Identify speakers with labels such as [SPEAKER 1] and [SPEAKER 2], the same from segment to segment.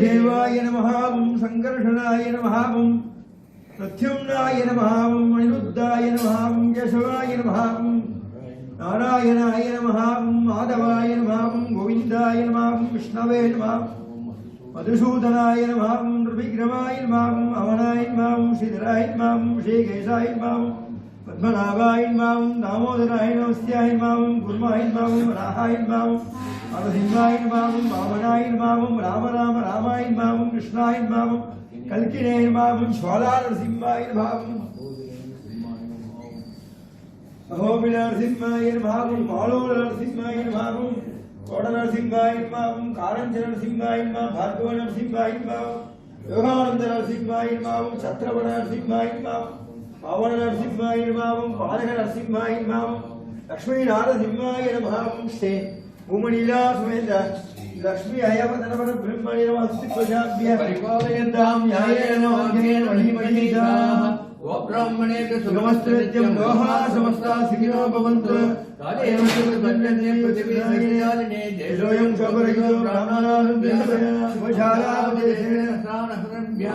[SPEAKER 1] देवाय नमः संकर्षणाय नमः प्रत्युम्नाय नमः अनिरुद्धाय नमः यशवाय नमः नारायणाय नमः माधवाय नमः गोविन्दाय नमः विष्णवे नमः मधुसूदनाय नमः नृविक्रमाय नमः अमनाय नमः श्रीधराय नमः श्रीकेशाय नमः पद्मनाभाय नमः दामोदराय नमस्याय नमः गुरुमाय नमः राहाय नमः नरसिंहाय नमः वामनाय नमः राम राम रामाय नमः कृष्णाय नमः कल्किने नमः ज्वाला नरसिंहाय नमः अहोबि नरसिंहाय नमः मालो नरसिंहाय नमः कोड नरसिंहाय नमः कारंज नरसिंहाय नमः भार्गव नरसिंहाय नमः योगानंद नरसिंहाय नमः छत्रपति नरसिंहाय नमः पावन नरसिंहाय नमः पालक नरसिंहाय नमः लक्ष्मी नरसिंहाय नमः श्री भूमनीला समेत लक्ष्मी अयवतनवर ब्रह्मणे नमस्ते प्रजाभ्य परिपालयन्तां न्यायेन वाक्येन महिमहिताः वो ब्राह्मणेभ्य सुगमस्त्रित्यं लोहा समस्ता सुखिनो भवन्तु कालेन सुखदण्डने पृथिवीयालिने देशोऽयं शोभरयो ब्राह्मणानां शुभशालावदेशेन स्नानहरण्यः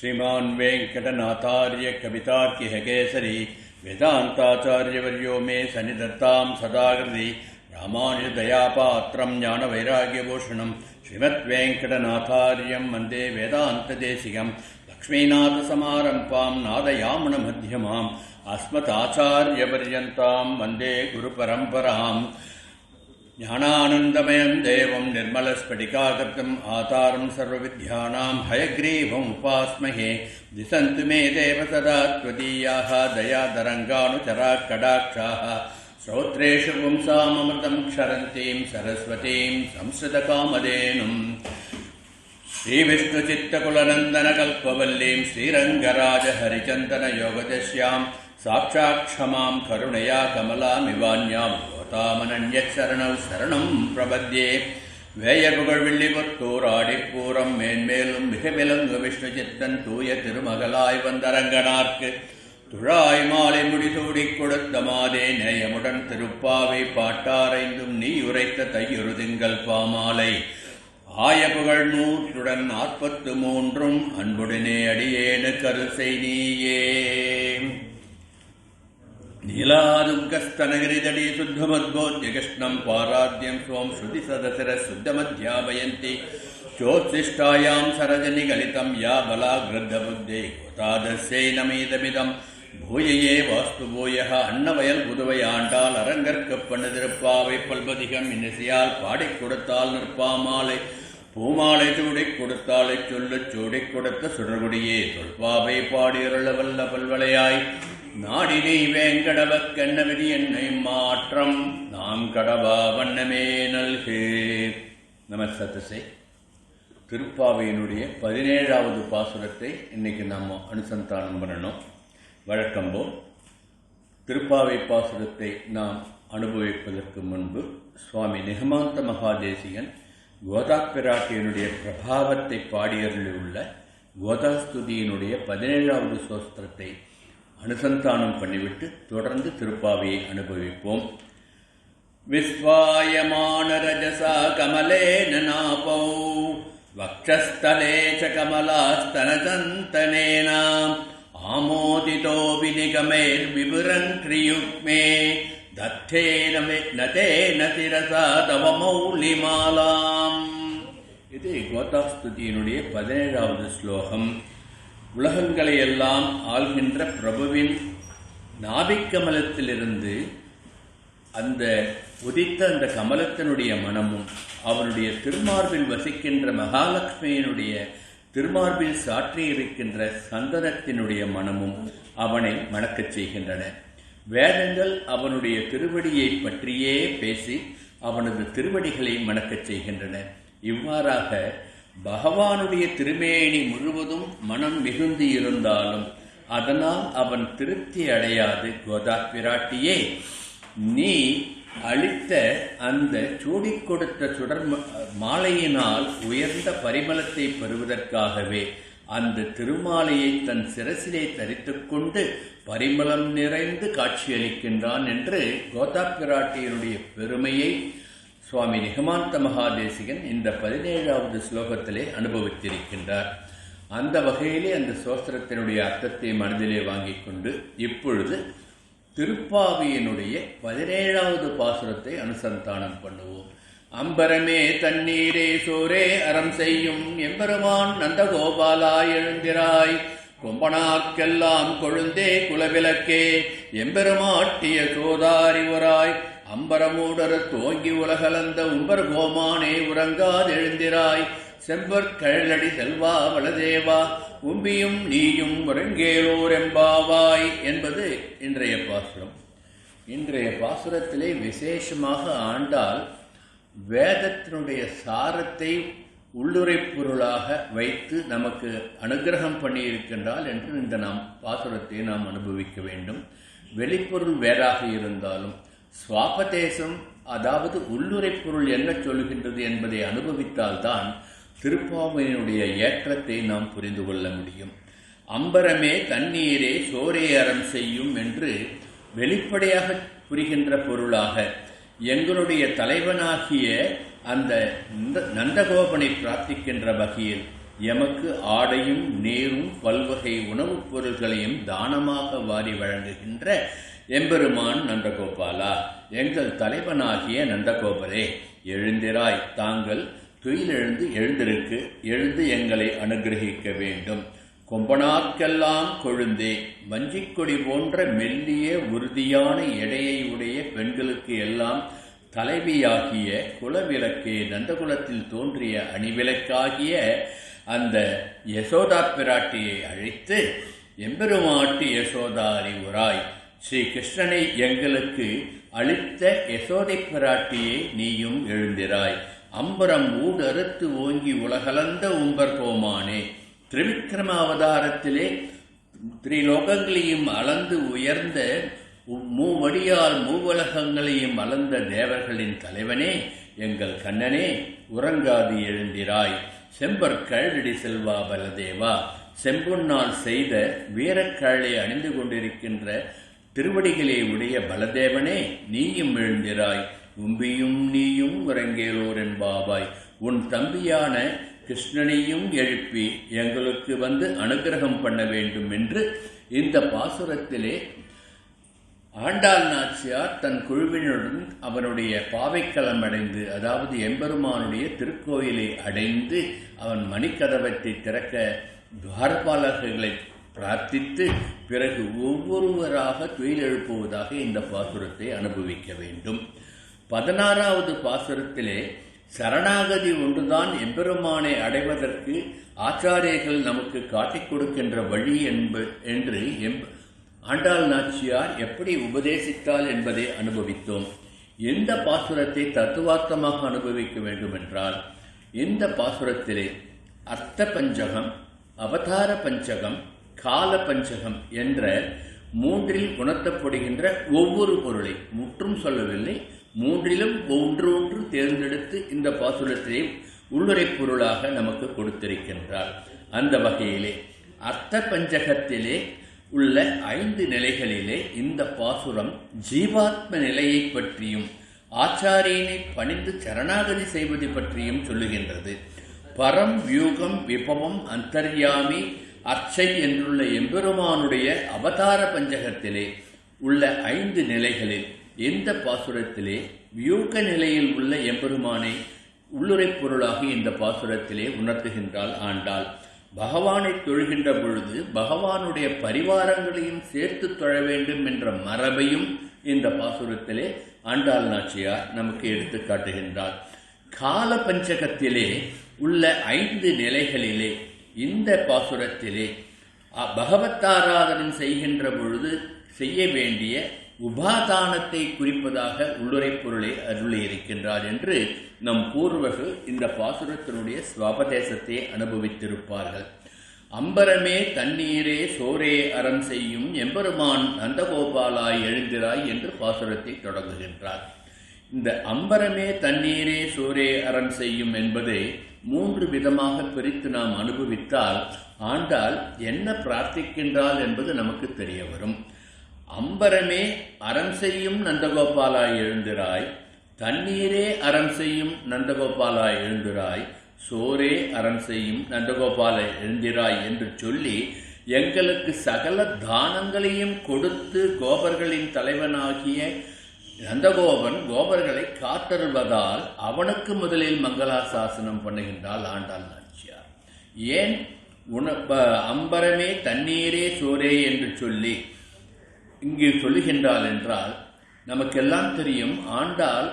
[SPEAKER 2] श्रीमान् वेंकटनाथार्य कवितार्किह केसरी वेदांताचार्यवर्यो मे सन्निधत्तां सदाकृति रामानुजदयापात्रं ज्ञानवैराग्यभूषणं श्रीमद्वेंकटनाथार्यं वन्दे वेदान्तदेशिकं लक्ष्मीनाथसमारम्भां नादयामनमध्यमाम् अस्मदाचार्यपर्यन्तां वन्दे गुरुपरम्पराम् ज्ञानानन्दमयं देवं निर्मलस्फटिकाकृतिम् आधारं सर्वविद्यानां हयग्रीवम् उपास्महे दिशन्तु मे देव सदा त्वदीयाः दयातरङ्गानुचराः कटाक्षाः श्रोत्रेषु पुंसाममृतं क्षरन्तीं सरस्वतीं संस्कृतकामधेनुं श्रीविष्णुचित्तकुलनन्दनकल्पवल्लीं श्रीरङ्गराजहरिचन्दनयोगदस्यां साक्षाक्षमां करुणया कमलामिवान्यां தாமனன்யச்சரணௌ சரணம் பிரபத்யே வேயர்புகழ் வில்லிபுத்தூர் ஆடிப்பூரம் மேன்மேலும் மிக விலங்கு விஷ்ணு சித்தன் தூய திருமகளாய் வந்தரங்கனார்க்கு துழாய் மாலை முடிசூடிக் கொடுத்த மாதே நேயமுடன் திருப்பாவை பாட்டாரைந்தும் நீ உரைத்த தையுறு திங்கள் பாமாலை ஆயப்புகழ் 143 அன்புடனே அடியேனு கருசை நீயே. நீலாதுங்கஸ்தனகிரிதடி சுத்தமத்போத்ய கிருஷ்ணம் பாராத்யம் ஸ்வம் ஸ்ருதி சதசிர சுத்தமத்யாபயந்தி சோத்சிஷ்டாயாம் சரஜனி கலிதம் யா பலாகிருத்த புத்தே கோதாதஸ்யை நமீதமிதம் பூயையே வாஸ்து பூயக அன்னவயல் புதுவை ஆண்டால் அரங்கற்கப் பண்ணு திருப்பாவை பல்பதிகம் இன்னிசையால் பாடிக் கொடுத்தால் நிற்பாமாலை பூமாலை சூடிக் கொடுத்தாலை சொல்லுச் சூடிக் கொடுத்த சுடர்குடியே தொல்பாவை பாடியருள வல்ல பல்வளையாய் நாடினி வேங்கடவக் கண்ணவிதி என்னை மாற்றம் நாம் கடவா வண்ணமே நல்கே. நமஸ்தே. திருப்பாவையினுடைய 17வது பாசுரத்தை இன்னைக்கு நாம் அனுசந்தானம் பண்ணணும். வழக்கம்போல் திருப்பாவை பாசுரத்தை நாம் அனுபவிப்பதற்கு முன்பு சுவாமி நிகமாந்த மகாதேசிகன் கோதாப்பிராட்டியனுடைய பிரபாவத்தை பாடியருளியுள்ள கோதாஸ்துதியினுடைய 17வது சோஸ்திரத்தை அனுசந்தானம் பண்ணிவிட்டு தொடர்ந்து திருப்பாவையை அனுபவிப்போம். விஸ்வாயமான ரஜசா கமலேன நாபௌ வக்ஷஸ்தலே ச கமலாஸ்தனசந்தனேன ஆமோதிதோபி நிகமேர் விபுரங்கிரியுக்மே தத்தேன நதேன சிரசா தவ மௌலிமாலாம். இது கோதாஸ்துதியினுடைய 17வது ஸ்லோகம். உலகங்களை எல்லாம் ஆள்கின்ற பிரபுவின் நாபிக்கமலத்திலிருந்து அந்த உதித்த அந்த கமலத்தினுடைய மனமும் அவனுடைய திருமார்பில் வசிக்கின்ற மகாலட்சுமியினுடைய திருமார்பில் சாற்றி இருக்கின்ற சந்தனத்தினுடைய மனமும் அவனை மணக்கச் செய்கின்றன. வேதங்கள் அவனுடைய திருவடியை பற்றியே பேசி அவனது திருவடிகளை மணக்கச் செய்கின்றன. இவ்வாறாக பகவானுடைய திருமேனி முழுவதும் மனம் மிகுந்து இருந்தாலும் அதனால் அவன் திருப்தி அடையாது. கோதாப்பிராட்டியே, நீ அளித்த அந்த சூடிக் கொடுத்த சுடர் மாலையினால் உயர்ந்த பரிமளத்தை பெறுவதற்காகவே அந்த திருமாலையை தன் சிரசிலே தரித்துக் கொண்டு பரிமளம் நிறைந்து காட்சியளிக்கின்றான் என்று கோதாப்பிராட்டியனுடைய பெருமையை சுவாமி நிகமாந்த மகாதேசிகன் இந்த 17வது ஸ்லோகத்திலே அனுபவித்திருக்கின்றார். அந்த வகையிலே அந்த சோஸ்திரத்தினுடைய அர்த்தத்தை மனதிலே வாங்கிக் கொண்டு இப்பொழுது திருப்பாவியினுடைய 17வது பாசுரத்தை அனுசந்தானம் பண்ணுவோம். அம்பரமே தண்ணீரே சோரே அறம் செய்யும் எம்பெருமான் நந்தகோபாலா எழுந்திராய் கொம்பனார்க்கெல்லாம் கொழுந்தே குலவிளக்கே எம்பெருமாட்டிய சோதாரிவராய் அம்பரமூடரு தோங்கி உலகலந்த உம்பர் கோமானே உறங்காதெழுந்திராய் செம்பர் கழலடி செல்வா வளதேவா உம்பியும் நீயும் உறங்கேலோர் எம்பாவாய் என்பது இன்றைய பாசுரம். இன்றைய பாசுரத்திலே விசேஷமாக ஆண்டாள் வேதத்தினுடைய சாரத்தை உள்ளுரை பொருளாக வைத்து நமக்கு அனுகிரகம் பண்ணியிருக்கின்றால் என்று இந்த பாசுரத்தை நாம் அனுபவிக்க வேண்டும். வெளிப்பொருள் வேறாக இருந்தாலும் சுவாபதேசம், அதாவது உள்ளுரை பொருள் என்ன சொல்கின்றது என்பதை அனுபவித்தால்தான் திருப்பாவையினுடைய ஏற்றத்தை நாம் புரிந்து கொள்ள முடியும். அம்பரமே தண்ணீரே சோரே அறம் செய்யும் என்று வெளிப்படையாக புரிகின்ற பொருளாக எங்களுடைய தலைவனாகிய அந்த நந்தகோபனை பிரார்த்திக்கின்ற வகையில் எமக்கு ஆடையும் நீரும் பல்வகை உணவுப் பொருள்களையும் தானமாக வாரி வழங்குகின்ற எம்பெருமான் நந்தகோபாலா, எங்கள் தலைவனாகிய நந்தகோபரே, எழுந்திராய், தாங்கள் துயிலெழுந்து எழுந்திருக்கு, எழுந்து எங்களை அனுகிரகிக்க வேண்டும். கொம்பனார்க்கெல்லாம் கொழுந்தே, வஞ்சிக்கொடி போன்ற மெல்லிய உறுதியான எடையை உடைய பெண்களுக்கு எல்லாம் தலைவியாகிய குலவிளக்கே, நந்தகுலத்தில் தோன்றிய அணிவிளக்காகிய அந்த யசோதா பிராட்டியை அழைத்து எம்பெருமாட்டி யசோதாரி உராய், ஸ்ரீ கிருஷ்ணனை எங்களுக்கு அளித்த யசோதை பிராட்டியே நீயும் எழுந்திராய். அம்பரம் ஊடறுத்து ஓங்கி உலகலந்த உம்பர் கோமானே, திரிவிக்ரம அவதாரத்திலே திரிலோகங்களையும் அளந்து உயர்ந்த மூவடியால் மூவுலகங்களையும் அளந்த தேவர்களின் தலைவனே, எங்கள் கண்ணனே, உறங்காது எழுந்திராய். செம்பர் கழலடி செல்வா பலதேவா, செம்பொன்னால் செய்த வீரக்கழலை அணிந்து கொண்டிருக்கின்ற திருவடிகளே உடைய பலதேவனே, நீயும் எழுந்திராய். உம்பியும் நீயும் உறங்கேலோர் என்பாவாய். உன் தம்பியான கிருஷ்ணனையும் எழுப்பி எங்களுக்கு வந்து அனுகிரகம் பண்ண வேண்டும் என்று இந்த பாசுரத்திலே ஆண்டாள் நாச்சியார் தன் குழுவினுடன் அவனுடைய பாவைக்களம் அடைந்து, அதாவது எம்பெருமானுடைய திருக்கோயிலை அடைந்து அவன் மணிக்கதவத்தை திறக்க துவாரபாலகர்களை பிரார்த்தித்து பிறகு ஒவ்வொருவராக துயில் எழுப்புவதாக இந்த பாசுரத்தை அனுபவிக்க வேண்டும். 16வது பாசுரத்திலே சரணாகதி ஒன்றுதான் எம்பெருமானை அடைவதற்கு ஆச்சாரியர்கள் நமக்கு காட்டிக் கொடுக்கின்ற வழி என்று ஆண்டாள் நாச்சியார் எப்படி உபதேசித்தாள் என்பதை அனுபவித்தோம். எந்த பாசுரத்தை தத்துவார்த்தமாக அனுபவிக்க வேண்டும் என்றால், இந்த பாசுரத்திலே அர்த்த பஞ்சகம், அவதார பஞ்சகம், கால பஞ்சகம் என்ற மூன்றில் உணர்த்தப்படுகின்ற ஒவ்வொரு பொருளை முற்றும் சொல்லவில்லை, மூன்றிலும் ஒன்று தேர்ந்தெடுத்து இந்த பாசுரத்திலே உள்ளுரை பொருளாக நமக்கு கொடுத்திருக்கின்றார். அந்த வகையிலே அர்த்த பஞ்சகத்திலே உள்ள 5 நிலைகளிலே இந்த பாசுரம் ஜீவாத்ம நிலையை பற்றியும் ஆச்சாரியனை பணிந்து சரணாகதி செய்வது பற்றியும் சொல்லுகின்றது. பரம், வியூகம், விபவம், அந்தர்யாமி, அர்ச்சை என்றுள்ள எம்பெருமானுடைய அவதார பஞ்சகத்திலே உள்ள 5 நிலைகளில் இந்த பாசுரத்திலே வியூக நிலையில் உள்ள எம்பெருமானை உள்ளுரை பொருளாக இந்த பாசுரத்திலே உணர்த்துகின்றாள் ஆண்டாள். பகவானை தொழுகின்ற பொழுது பகவானுடைய பரிவாரங்களையும் சேர்த்து தொழ வேண்டும் என்ற மரபையும் இந்த பாசுரத்திலே ஆண்டாள் நாச்சியார் நமக்கு எடுத்து காட்டுகின்றார். கால பஞ்சகத்திலே உள்ள 5 நிலைகளிலே இந்த பாசுரத்திலே பகவத்தாராதனம் செய்கின்ற பொழுது செய்ய வேண்டிய உபாதானத்தை குறிப்பதாக உள்ளுரை பொருளை அருளியிருக்கின்றார் என்று நம் பூர்வர்கள் இந்த பாசுரத்தினுடைய ஸ்வபதேசத்தை அனுபவித்திருப்பார்கள். அம்பரமே தண்ணீரே சோரே அறம் செய்யும் எம்பெருமான் நந்தகோபாலாய் எழுந்திராய் என்று பாசுரத்தை தொடங்குகின்றார். இந்த அம்பரமே தண்ணீரே சோரே அறம் செய்யும் என்பதை 3 விதமாக பிரித்து நாம் அனுபவித்தால் ஆண்டாள் என்ன பிரார்த்திக்கின்றாள் என்பது நமக்கு தெரிய வரும். அம்பரமே அறம் செய்யும் நந்தகோபாலாய் எழுந்திராய், தண்ணீரே அறம் செய்யும் நந்தகோபாலாய் எழுந்திராய், சோரே அறம் செய்யும் நந்தகோபாலாய் எழுந்திராய் என்று சொல்லி எங்களுக்கு சகல தானங்களையும் கொடுத்து கோபர்களின் தலைவனாகிய நந்தகோபன் கோபர்களை காத்தருவதால் அவனுக்கு முதலில் மங்களாசாசனம் பண்ணுகின்றாள் ஆண்டாள் நாச்சியார். ஏன் அம்பரமே தண்ணீரே சோரே என்று சொல்லி இங்கு சொல்லுகின்றாள் என்றால், நமக்கெல்லாம் தெரியும் ஆண்டாள்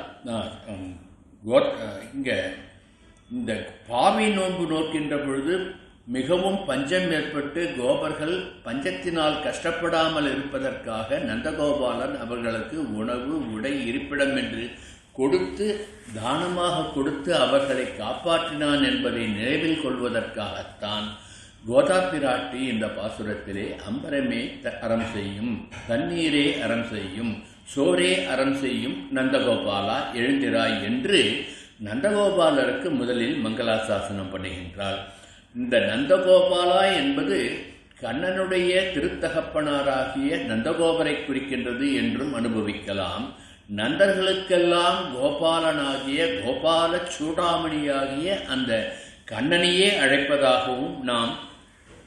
[SPEAKER 2] இங்க இந்த பாவை நோன்பு நோக்கின்ற பொழுது மிகவும் பஞ்சம் ஏற்பட்டு கோபர்கள் பஞ்சத்தினால் கஷ்டப்படாமல் இருப்பதற்காக நந்தகோபாலன் அவர்களுக்கு உணவு, உடை, இருப்பிடம் என்று கொடுத்து தானமாக கொடுத்து அவர்களை காப்பாற்றினான் என்பதை நினைவில் கொள்வதற்காகத்தான் கோதா பிராட்டி இந்த பாசுரத்திலே அம்பரமே அறம் செய்யும், தண்ணீரே அறம் செய்யும், சோரே அறம் செய்யும் நந்தகோபாலா எழுந்திராய் என்று நந்தகோபாலருக்கு முதலில் மங்களாசாசனம் பண்ணுகின்றார். இந்த நந்தகோபாலா என்பது கண்ணனுடைய திருத்தகப்பனாராகிய நந்தகோபரை குறிக்கின்றது என்றும் அனுபவிக்கலாம். நந்தர்களுக்கெல்லாம் கோபாலனாகிய கோபால சூடாமணியாகிய அந்த கண்ணனையே அழைப்பதாகவும் நாம்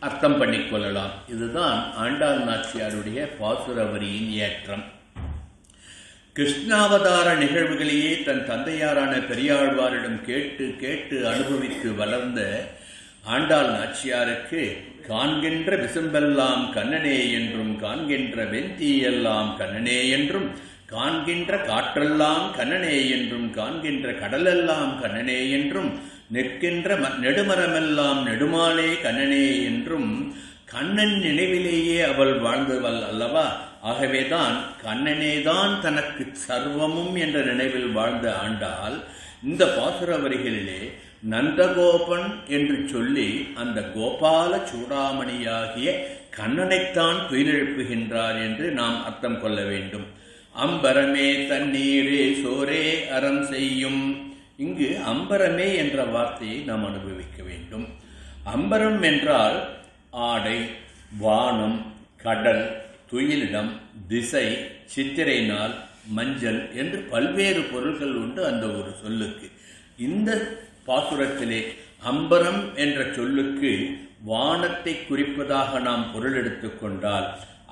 [SPEAKER 2] அர்த்தம் பண்ணிக்கொள்ளலாம். இதுதான் ஆண்டாள் நாச்சியாருடைய பாசுர வரியின் ஏற்றம். கிருஷ்ணாவதார நிகழ்வுகளையே தன் தந்தையாரான பெரியாழ்வாரிடம் கேட்டு கேட்டு அனுபவித்து வளர்ந்த ஆண்டாள் நாச்சியாருக்கு காண்கின்ற விசும்பெல்லாம் கண்ணனே என்றும், காண்கின்ற வெந்தீயெல்லாம் கண்ணனே என்றும், காண்கின்ற காற்றெல்லாம் கண்ணனே என்றும், காண்கின்ற கடலெல்லாம் கண்ணனே என்றும், நிற்கின்ற நெடுமரமெல்லாம் நெடுமாலே கண்ணனே என்றும் கண்ணன் நினைவிலேயே அவள் வாழ்ந்தவள் அல்லவா? ஆகவேதான் கண்ணனேதான் தனக்கு சர்வமும் என்ற நினைவில் வாழ்ந்த ஆண்டாள் இந்த பாசுர வரிகளிலே நந்தகோபன் என்று சொல்லி அந்த கோபால சூடாமணியாகிய கண்ணனைத்தான் துயிலெழுப்புகின்றார் என்று நாம் அர்த்தம் கொள்ள வேண்டும். அம்பரமே தண்ணீரே சோரே அறம் செய்யும். இங்கு அம்பரமே என்ற வார்த்தையை நாம் அனுபவிக்க வேண்டும். அம்பரம் என்றால் ஆடை, வானம், கடல், துயிலிடம், திசை, சித்திரை நாள், மஞ்சள் என்று பல்வேறு பொருள்கள் உண்டு அந்த ஒரு சொல்லுக்கு. இந்த பாசுரத்திலே அம்பரம் என்ற சொல்லுக்கு வானத்தை குறிப்பதாக நாம் பொருள் எடுத்துக்கொண்டால்,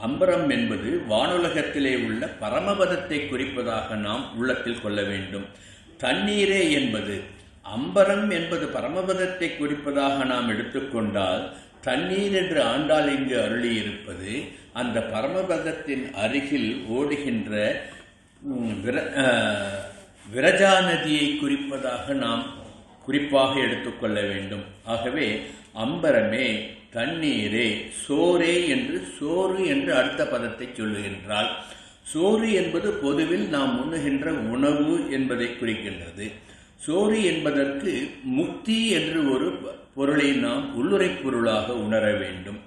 [SPEAKER 2] அம்பரம் என்பது வானுலகத்திலே உள்ள பரமபதத்தை குறிப்பதாக நாம் உள்ளத்தில் கொள்ள வேண்டும். தண்ணீரே என்பது, அம்பரம் என்பது பரமபதத்தை குறிப்பதாக நாம் எடுத்துக்கொண்டால், தண்ணீர் என்று ஆண்டாள் இங்கு அருளியிருப்பது அந்த பரமபதத்தின் அருகில் ஓடுகின்ற விரஜா நதியை குறிப்பதாக நாம் குறிப்பாக எடுத்துக்கொள்ள வேண்டும். ஆகவே அம்பரமே, தண்ணீரே, சோரே என்று சோறு என்று அடுத்த பதத்தை சொல்லுகின்றாள். சோறு என்பது பொதுவில் நாம் உண்ணுகின்ற உணவு என்பதை குறிக்கின்றது. சோறு என்பதற்கு முக்தி என்று ஒரு பொருளை நாம் உள்ளுரை பொருளாக உணர வேண்டும்.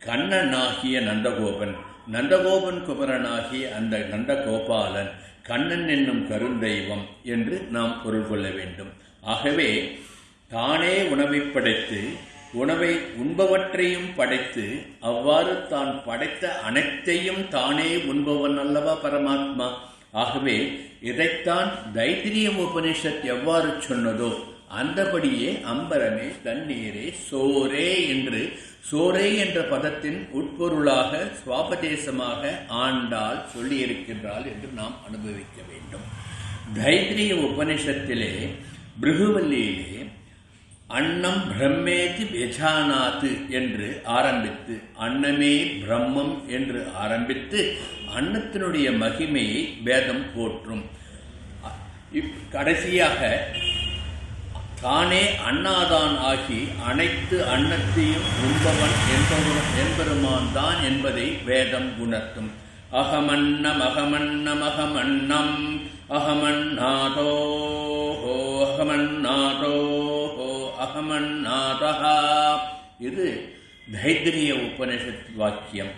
[SPEAKER 2] கண்ணனாகிய நந்தகோபன், நந்தகோபன் குமரனாகிய அந்த நந்தகோபாலன், கண்ணன் என்னும் கருந்தெய்வம் என்று நாம் பொருள் கொள்ள வேண்டும். ஆகவே தானே உணவை படைத்து உணவை உண்பவற்றையும் படைத்து அவ்வாறு தான் படைத்த அனைத்தையும் தானே உண்பவன் அல்லவா பரமாத்மா. ஆகவே இதைத்தான் தைத்திரிய உபனிஷத் எவ்வாறு சொன்னதோ அந்தபடியே அம்பரமே, தண்ணீரே, சோரே என்று சோரே என்ற பதத்தின் உட்பொருளாக சுவாபதேசமாக ஆண்டாள் சொல்லியிருக்கின்றாள் என்று நாம் அனுபவிக்க வேண்டும். தைத்திரிய உபனிஷத்திலே பிருகுவல்லியிலே அன்னம் பிரம்மேதி விஜானாத்து என்று ஆரம்பித்து, அன்னமே பிரம்மம் என்று ஆரம்பித்து அன்னத்தினுடைய மகிமையை வேதம் போற்றும். கடைசியாக தானே அண்ணாதான் ஆகி அனைத்து அன்னத்தையும் உண்பவன் என்பெருமான் தான் என்பதை வேதம் உணர்த்தும். அகமன்னம் அகமன்னம் அகமன்னம் அகமன்னாதோ அகமன்னாதோ அகமன்னாதஹா. இது தைத்திரிய உபனிஷத் வாக்கியம்.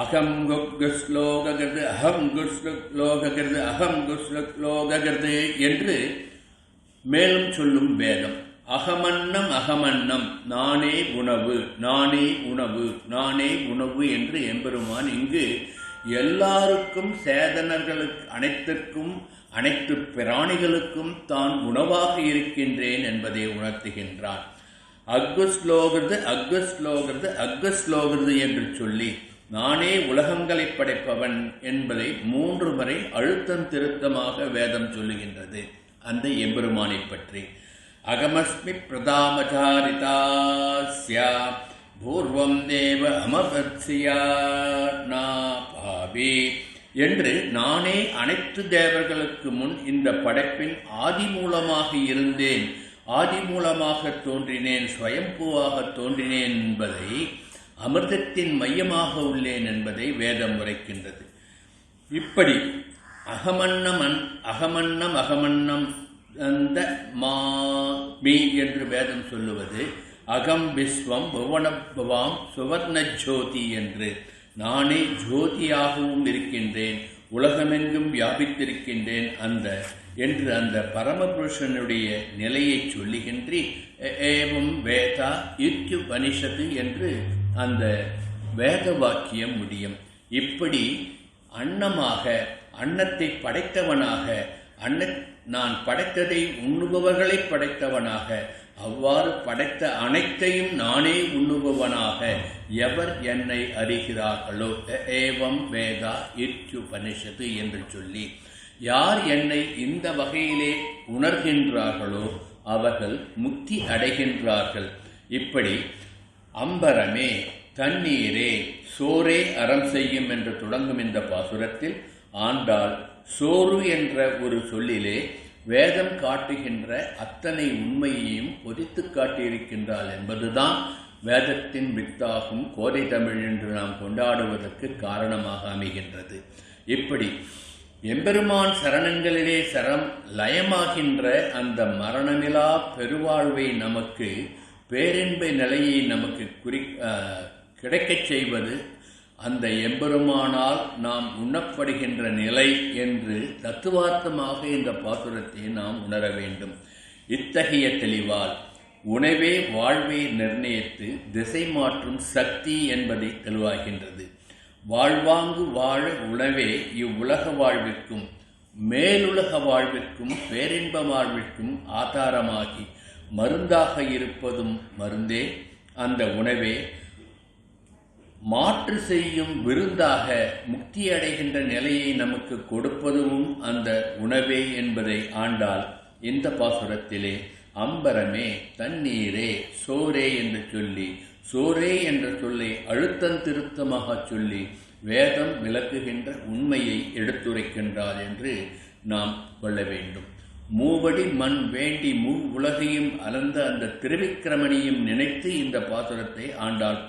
[SPEAKER 2] அகம் குஸ்லோககிருது அகம் குஸ்லோககிருது அகம் குஸ்லோககிருது என்று மேலும் சொல்லும் வேதம். அகமன்னம் அகமன்னம், நானே உணவு, நானே உணவு, நானே உணவு என்று எம்பெருமான் இங்கு எல்லாருக்கும், சேதனர்களுக்கு அனைத்திற்கும், அனைத்து பிராணிகளுக்கும் தான் உணவாக இருக்கின்றேன் என்பதை உணர்த்துகின்றான். அக்வஸ்லோகிறது அக்வஸ்லோகிறது அக்வஸ்லோகிறது என்று சொல்லி நானே உலகங்களை படைப்பவன் என்பதை 3 முறை அழுத்தம் திருத்தமாக வேதம் சொல்லுகின்றது அந்த எம்பெருமானை பற்றி. அகமஸ்மி பிரதாமச்சாரிதாஸ்யா பூர்வம் தேவ அமபத்ஸ்யா நாபாபி என்று நானே அனைத்து தேவர்களுக்கு முன் இந்த படைப்பின் ஆதி மூலமாக இருந்தேன், ஆதி மூலமாக தோன்றினேன், ஸ்வயம்பூவாக தோன்றினேன் என்பதை, அமிர்தத்தின் மையமாக உள்ளேன் என்பதை வேதம் உரைக்கின்றது. இப்படி அகமன்னம் அகமன்னம் அகமன்னம் அந்த மாமி என்று வேதம் சொல்லுவது அகம் விஸ்வம் புவனபவாம் சுவர்ண ஜோதி என்று நானே ஜோதியாகவும் இருக்கின்றேன், உலகமெங்கும் வியாபித்திருக்கின்றேன் என்று அந்த பரமபுருஷனுடைய நிலையை சொல்லுகின்றி ஏவம் வேதா இத்யுபனிஷத்து என்று அந்த வேத வாக்கியம் முடியும். இப்படி அன்னமாக, அன்னத்தை படைத்தவனாக, நான் படைத்ததை உண்ணுபவர்களை படைத்தவனாக, அவ்வாறு படைத்த அனைத்தையும் நானே உண்ணுபவனாக எவர் என்னை அறிகிறார்களோ ஏவம் வேதா இத்யுபனிஷத்து என்று சொல்லி யார் என்னை இந்த வகையிலே உணர்கின்றார்களோ அவர்கள் முக்தி அடைகின்றார்கள். இப்படி அம்பரமே, தண்ணீரே, சோரே அறம் செய்யும் என்று தொடங்கும் இந்த பாசுரத்தில் ஆண்டாள் சோறு என்ற ஒரு சொல்லிலே வேதம் காட்டுகின்ற அத்தனை உண்மையையும் பொதித்து காட்டியிருக்கின்றாள் என்பதுதான் வேதத்தின் வித்தாகும் கோதை தமிழ் என்று நாம் கொண்டாடுவதற்கு காரணமாக அமைகின்றது. இப்படி எம்பெருமான் சரணங்களிலே லயமாகின்ற அந்த மரணமிலா பெருவாழ்வை நமக்கு, பேரின்ப நிலையை நமக்கு கிடைக்கச் செய்வது அந்த எம்பெருமானால் நாம் உண்ணப்படுகின்ற நிலை என்று தத்துவார்த்தமாக இந்த பாசுரத்தை நாம் உணர வேண்டும். இத்தகைய தெளிவால் உணவே வாழ்வை நிர்ணயித்து திசை மாற்றும் சக்தி என்பதை தெளிவாகின்றது. வாழ்வாங்கு வாழ உணவே இவ்வுலக வாழ்விற்கும் மேலுலக வாழ்விற்கும் பேரின்ப வாழ்விற்கும் ஆதாரமாகி மருந்தாக இருப்பதும் மருந்தே, அந்த உணவே மாற்று செய்யும் விருந்தாக முக்தி அடைகின்ற நிலையை நமக்கு கொடுப்பதும் அந்த உணவே என்பதை ஆண்டாள் இந்த பாசுரத்திலே அம்பரமே, தண்ணீரே, சோரே என்று சொல்லி, சோரே என்ற சொல்லை அழுத்தந்திருத்தமாக சொல்லி வேதம் விளக்குகின்ற உண்மையை எடுத்துரைக்கின்றார் என்று நாம் கொள்ள வேண்டும். மூவடி மண் வேண்டி உலகையும் அளந்த அந்த திருவிக்கிரமணியும் நினைத்து இந்த பாசுரத்தை ஆண்டாள்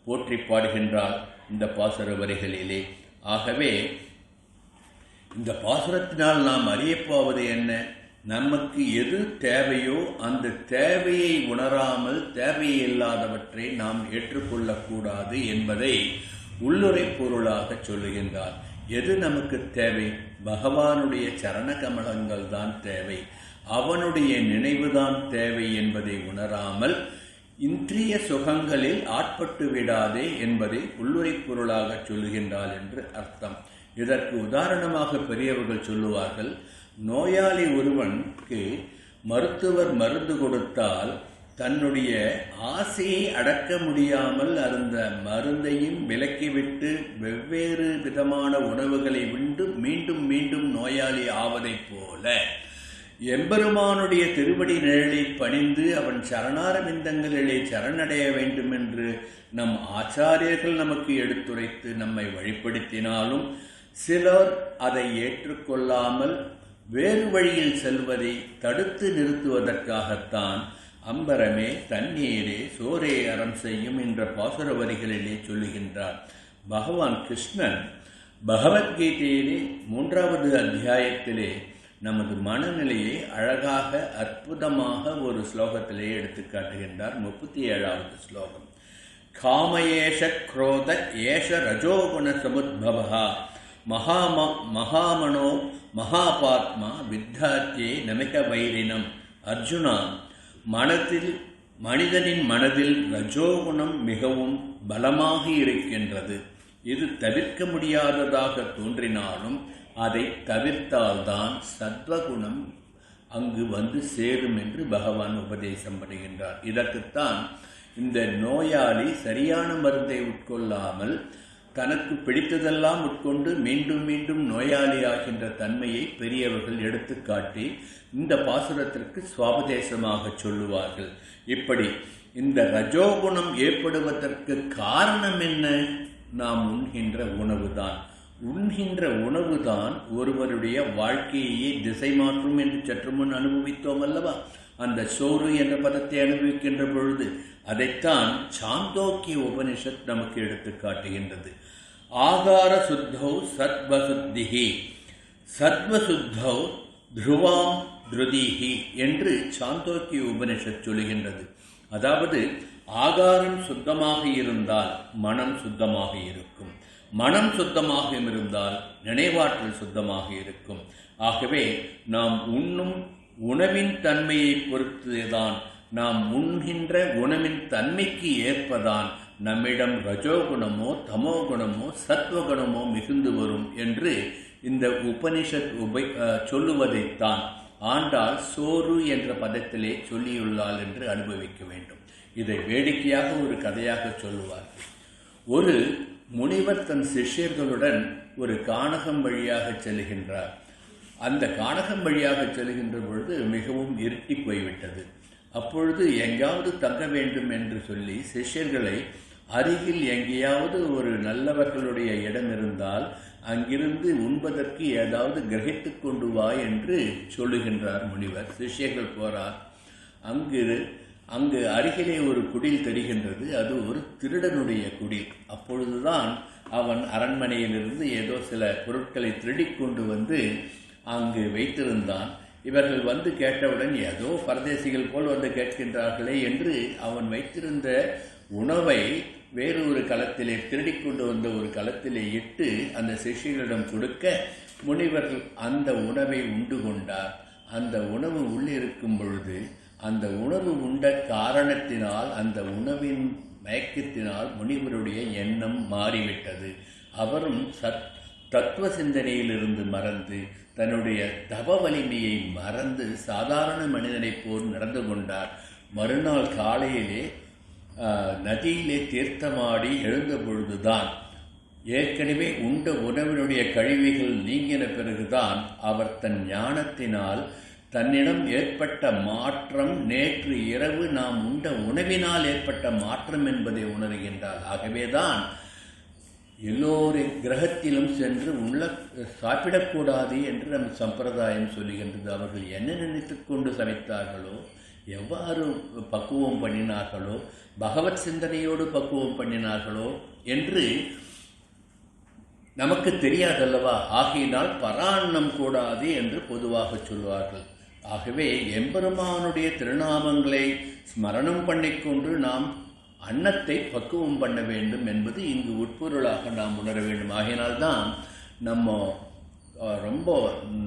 [SPEAKER 2] போற்றி பாடுகின்றார் இந்த பாசுர வரிகளிலே. ஆகவே இந்த பாசுரத்தினால் நாம் அறியப்போவது என்ன? நமக்கு எது தேவையோ அந்த தேவையை உணராமல் தேவையில்லாதவற்றை நாம் ஏற்றுக்கொள்ளக்கூடாது என்பதை உள்ளுரை பொருளாக சொல்லுகின்றார். எது நமக்கு தேவை? பகவானுடைய சரண கமலங்கள் தான் தேவை, அவனுடைய நினைவுதான் தேவை என்பதை உணராமல் இன்றிய சுகங்களில் ஆட்பட்டு விடாதே என்பதை உள்ளுரை பொருளாக சொல்லுகின்றாள் என்று அர்த்தம். இதற்கு உதாரணமாக பெரியவர்கள் சொல்லுவார்கள், நோயாளி ஒருவனுக்கு மருத்துவர் மருந்து கொடுத்தால் தன்னுடைய ஆசையை அடக்க முடியாமல் அந்த மருந்தையும் விலக்கிவிட்டு வெவ்வேறு விதமான உணவுகளை உண்டு மீண்டும் மீண்டும் நோயாளி ஆவதைப் போல எம்பெருமானுடைய திருவடி நிழலை பணிந்து அவன் சரணாரவிந்தங்களிலே சரணடைய வேண்டும் என்று நம் ஆச்சாரியர்கள் நமக்கு எடுத்துரைத்து நம்மை வழிப்படுத்தினாலும் சிலர் அதை ஏற்றுக்கொள்ளாமல் வேறு வழியில் செல்வதை தடுத்து நிறுத்துவதற்காகத்தான் அம்பரமே, தண்ணீரே, சோரே அறம் செய்யும் என்ற பாசுர வரிகளிலே சொல்லுகின்றார். பகவான் கிருஷ்ணன் பகவத்கீதையிலே 3வது அத்தியாயத்திலே நமது மனநிலையை அழகாக அற்புதமாக ஒரு ஸ்லோகத்திலே எடுத்து காட்டுகின்றார். 37வது ஸ்லோகம். காமயேஷ குரோத ஏஷ ரஜோகுண சமுத்பவா மகாமனோ மகாபாத்மா வித்தாத்யே நமிக வைரினம். அர்ஜுனா, மனிதனின் மனதில் ரஜோகுணம் மிகவும் பலமாக இருக்கின்றது. இது தவிர்க்க முடியாததாக தோன்றினாலும் அதை தவிர்த்தால்தான் சத்வகுணம் அங்கு வந்து சேரும் என்று பகவான் உபதேசம் பண்ணுகின்றார். இதற்குத்தான் இந்த நோயாளி சரியான மருந்தை உட்கொள்ளாமல் தனக்கு பிடித்ததெல்லாம் உட்கொண்டு மீண்டும் மீண்டும் நோயாளி ஆகின்ற தன்மையை பெரியவர்கள் எடுத்துக்காட்டி இந்த பாசுரத்திற்கு சுவாபதேசமாக சொல்லுவார்கள். இப்படி இந்த ரஜோகுணம் ஏற்படுவதற்கு காரணம் என்ன? நாம் உண்கின்ற உணவுதான். உண்கின்ற உணவுதான் ஒருவருடைய வாழ்க்கையை திசை மாற்றும் என்று சற்று முன் அனுபவித்தோம் அல்லவா? அந்த சோறு என்ற பதத்தை அனுபவிக்கின்ற பொழுது அதைத்தான் சாந்தோக்கிய உபனிஷத் நமக்கு எடுத்து காட்டுகின்றது. ஆகார சுத்தௌ சத்வசுத்திஹி சத்வசுத்தௌ த்ருவாம் த்ருதிஹி என்று சாந்தோக்கிய உபனிஷத் சொல்லுகின்றது. அதாவது ஆகாரம் சுத்தமாக இருந்தால் மனம் சுத்தமாக இருக்கும், மனம் சுத்தமாக இருந்தால் நினைவாற்றல் சுத்தமாக இருக்கும். ஆகவே நாம் உண்ணும் உணவின் தன்மையை பொறுத்துதான், நாம் உண்கின்ற உணவின் தன்மைக்கு ஏற்பதான் நம்மிடம் ரஜோகுணமோ தமோகுணமோ சத்வகுணமோ மிகுந்து வரும் என்று இந்த உபனிஷத் சொல்லுவதைத்தான் ஆண்டாள் சோறு என்ற பதத்திலே சொல்லியுள்ளாள் என்று அனுபவிக்க வேண்டும். இதை வேடிக்கையாக ஒரு கதையாக சொல்லுவார்கள். ஒரு முனிவர் தன் சிஷ்யர்களுடன் ஒரு கானகம் வழியாக செல்கின்றார். அந்த கானகம் வழியாக செல்கின்ற பொழுது மிகவும் இருட்டி போய்விட்டது. அப்பொழுது எங்காவது தங்க வேண்டும் என்று சொல்லி சிஷ்யர்களை அருகில் எங்கேயாவது ஒரு நல்லவர்களுடைய இடம் இருந்தால் அங்கிருந்து உண்பதற்கு ஏதாவது கிரகித்து கொண்டு வா என்று சொல்லுகின்றார் முனிவர். சிஷ்யர்கள் போறார். அங்கு அருகிலே ஒரு குடில் தெரிகின்றது. அது ஒரு திருடனுடைய குடில். அப்பொழுதுதான் அவன் அரண்மனையிலிருந்து ஏதோ சில பொருட்களை திருடிக் கொண்டு வந்து அங்கு வைத்திருந்தான். இவர்கள் வந்து கேட்டவுடன் ஏதோ பரதேசிகள் போல் வந்து கேட்கின்றார்களே என்று அவன் வைத்திருந்த உணவை வேறு ஒரு களத்திலே திருடிக்கொண்டு வந்த ஒரு களத்திலே இட்டு அந்த சிஷ்யர்களிடம் கொடுக்க முனிவர்கள் அந்த உணவை உண்டு கொண்டார். அந்த உணவு உள்ளிருக்கும் பொழுது அந்த உணவு உண்ட காரணத்தினால் அந்த உணவின் மயக்கத்தினால் முனிவருடைய எண்ணம் மாறிவிட்டது. அவரும் தத்துவ சிந்தனையிலிருந்து மறந்து தன்னுடைய தவ வலிமையை மறந்து சாதாரண மனிதனைப் போல் நடந்து கொண்டார். மறுநாள் காலையிலே நதியிலே தீர்த்தமாடி எழுந்த பொழுதுதான் ஏற்கனவே உண்ட உணவினுடைய கழிவுகள் நீங்கின பிறகுதான் அவர் தன் ஞானத்தினால் தன்னிடம் ஏற்பட்ட மாற்றம் நேற்று இரவு நாம் உண்ட உணவினால் ஏற்பட்ட மாற்றம் என்பதை உணர்கின்றார். ஆகவேதான் எல்லோரின் கிரகத்திலும் சென்று சாப்பிடக்கூடாது என்று நம் சம்பிரதாயம் சொல்லுகின்றது. அவர்கள் என்ன நினைத்து கொண்டு சமைத்தார்களோ, எவ்வாறு பக்குவம் பண்ணினார்களோ, பகவத் சிந்தனையோடு பக்குவம் பண்ணினார்களோ என்று நமக்கு தெரியாதல்லவா. ஆகையினால் பராண்ணம் கூடாது என்று பொதுவாக சொல்வார்கள். ஆகவே எம்பெருமானுடைய திருநாமங்களை ஸ்மரணம் பண்ணிக்கொண்டு நாம் அன்னத்தை பக்குவம் பண்ண வேண்டும் என்பது இங்கு உட்பொருளாக நாம் உணர வேண்டும். ஆகையினால்தான் நம்ம ரொம்ப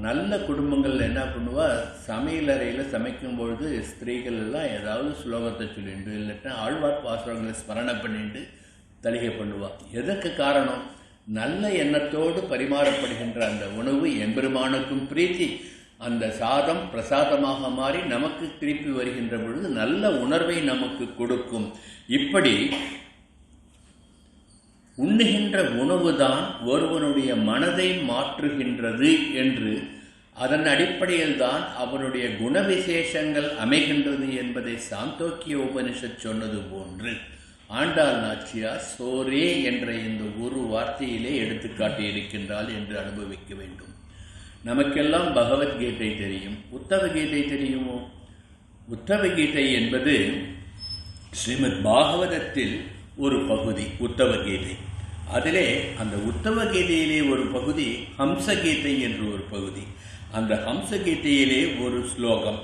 [SPEAKER 2] நல்ல குடும்பங்கள் என்ன பண்ணுவா, சமையலறையில் சமைக்கும் பொழுது ஸ்திரீகள் எல்லாம் ஏதாவது ஸ்லோகத்தை சொல்லிட்டு இல்லைன்னா ஆழ்வார் பாசுரங்களை ஸ்மரணை பண்ணிட்டு தலிகை பண்ணுவா. எதற்கு காரணம்? நல்ல எண்ணத்தோடு பரிமாறப்படுகின்ற அந்த உணவு எம்பெருமானுக்கும் பிரீத்தி, அந்த சாதம் பிரசாதமாக மாறி நமக்கு திருப்பி வருகின்ற பொழுது நல்ல உணர்வை நமக்கு கொடுக்கும். இப்படி உண்ணுகின்ற உணவுதான் ஒருவனுடைய மனதை மாற்றுகின்றது என்று, அதன் அடிப்படையில் தான் அவனுடைய குணவிசேஷங்கள் அமைகின்றது என்பதை சாந்தோக்கிய உபனிஷத் சொன்னது போன்று ஆண்டாள் நாச்சியார் சோரே என்ற இந்த ஒரு வார்த்தையிலே எடுத்துக்காட்டியிருக்கின்றாள் என்று அனுபவிக்க வேண்டும். நமக்கெல்லாம் பகவத்கீதை தெரியும், உத்தவ கீதை தெரியுமோ? உத்தவ கீதை என்பது ஸ்ரீமத் பாகவதத்தில் ஒரு பகுதி உத்தவ கீதை. அதிலே அந்த உத்தவ கீதையிலே ஒரு பகுதி ஹம்சகீதை என்று ஒரு பகுதி. அந்த ஹம்சகீதையிலே ஒரு ஸ்லோகம்,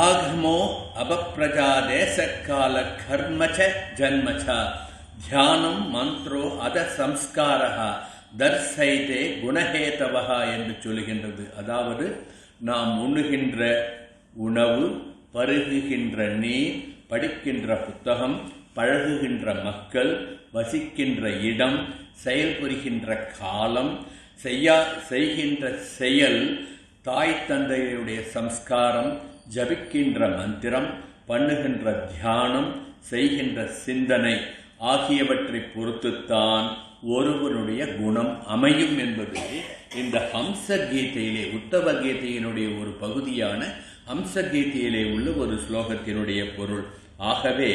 [SPEAKER 2] ஆகமோ அபப்ரஜாதேசக்கால கர்மச்ச ஜன்மச்ச தியானம் மந்த்ரோ அத சம்ஸ்காரஹா தர்சைதே குணஹேதவஹா என்று சொல்லுகின்றது. அதாவது நாம் உண்ணுகின்ற உணவு, பருகுகின்ற நீர், படிக்கின்ற புத்தகம், பழகுகின்ற மக்கள், வசிக்கின்ற இடம், செயல்புரிகின்ற காலம், செய்கின்ற செயல், தாய் தந்தையுடைய சம்ஸ்காரம், ஜபிக்கின்ற மந்திரம், பண்ணுகின்ற தியானம், செய்கின்ற சிந்தனை ஆகியவற்றை பொறுத்துத்தான் ஒருவனுடைய குணம் அமையும் என்பது இந்த ஹம்சகீதையிலே, உத்தவ கீதையினுடைய ஒரு பகுதியான ஹம்சகீதையிலே உள்ள ஒரு ஸ்லோகத்தினுடைய பொருள். ஆகவே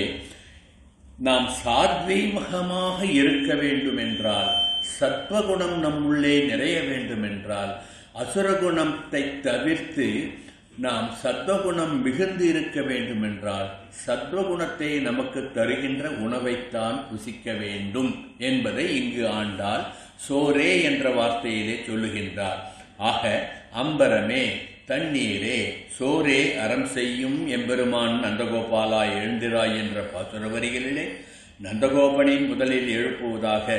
[SPEAKER 2] நாம் சாத்வீகமாக இருக்க வேண்டும் என்றால், சத்வகுணம் நம்முள்ளே நிறைய வேண்டும் என்றால், அசுரகுணத்தை தவிர்த்து நாம் சத்வகுணம் மிகுந்து இருக்க வேண்டும் என்றால், சத்வகுணத்தை நமக்கு தருகின்ற உணவைத்தான் ருசிக்க வேண்டும் என்பதை இங்கு ஆண்டாள் சோரே என்ற வார்த்தையிலே சொல்லுகின்றார். ஆக அம்பரமே, தண்ணீரே, சோரே அறம் செய்யும் எம்பெருமான் நந்தகோபாலா எழுந்திராய் என்ற பாசுர வரிகளிலே நந்தகோபனை முதலில் எழுப்புவதாக,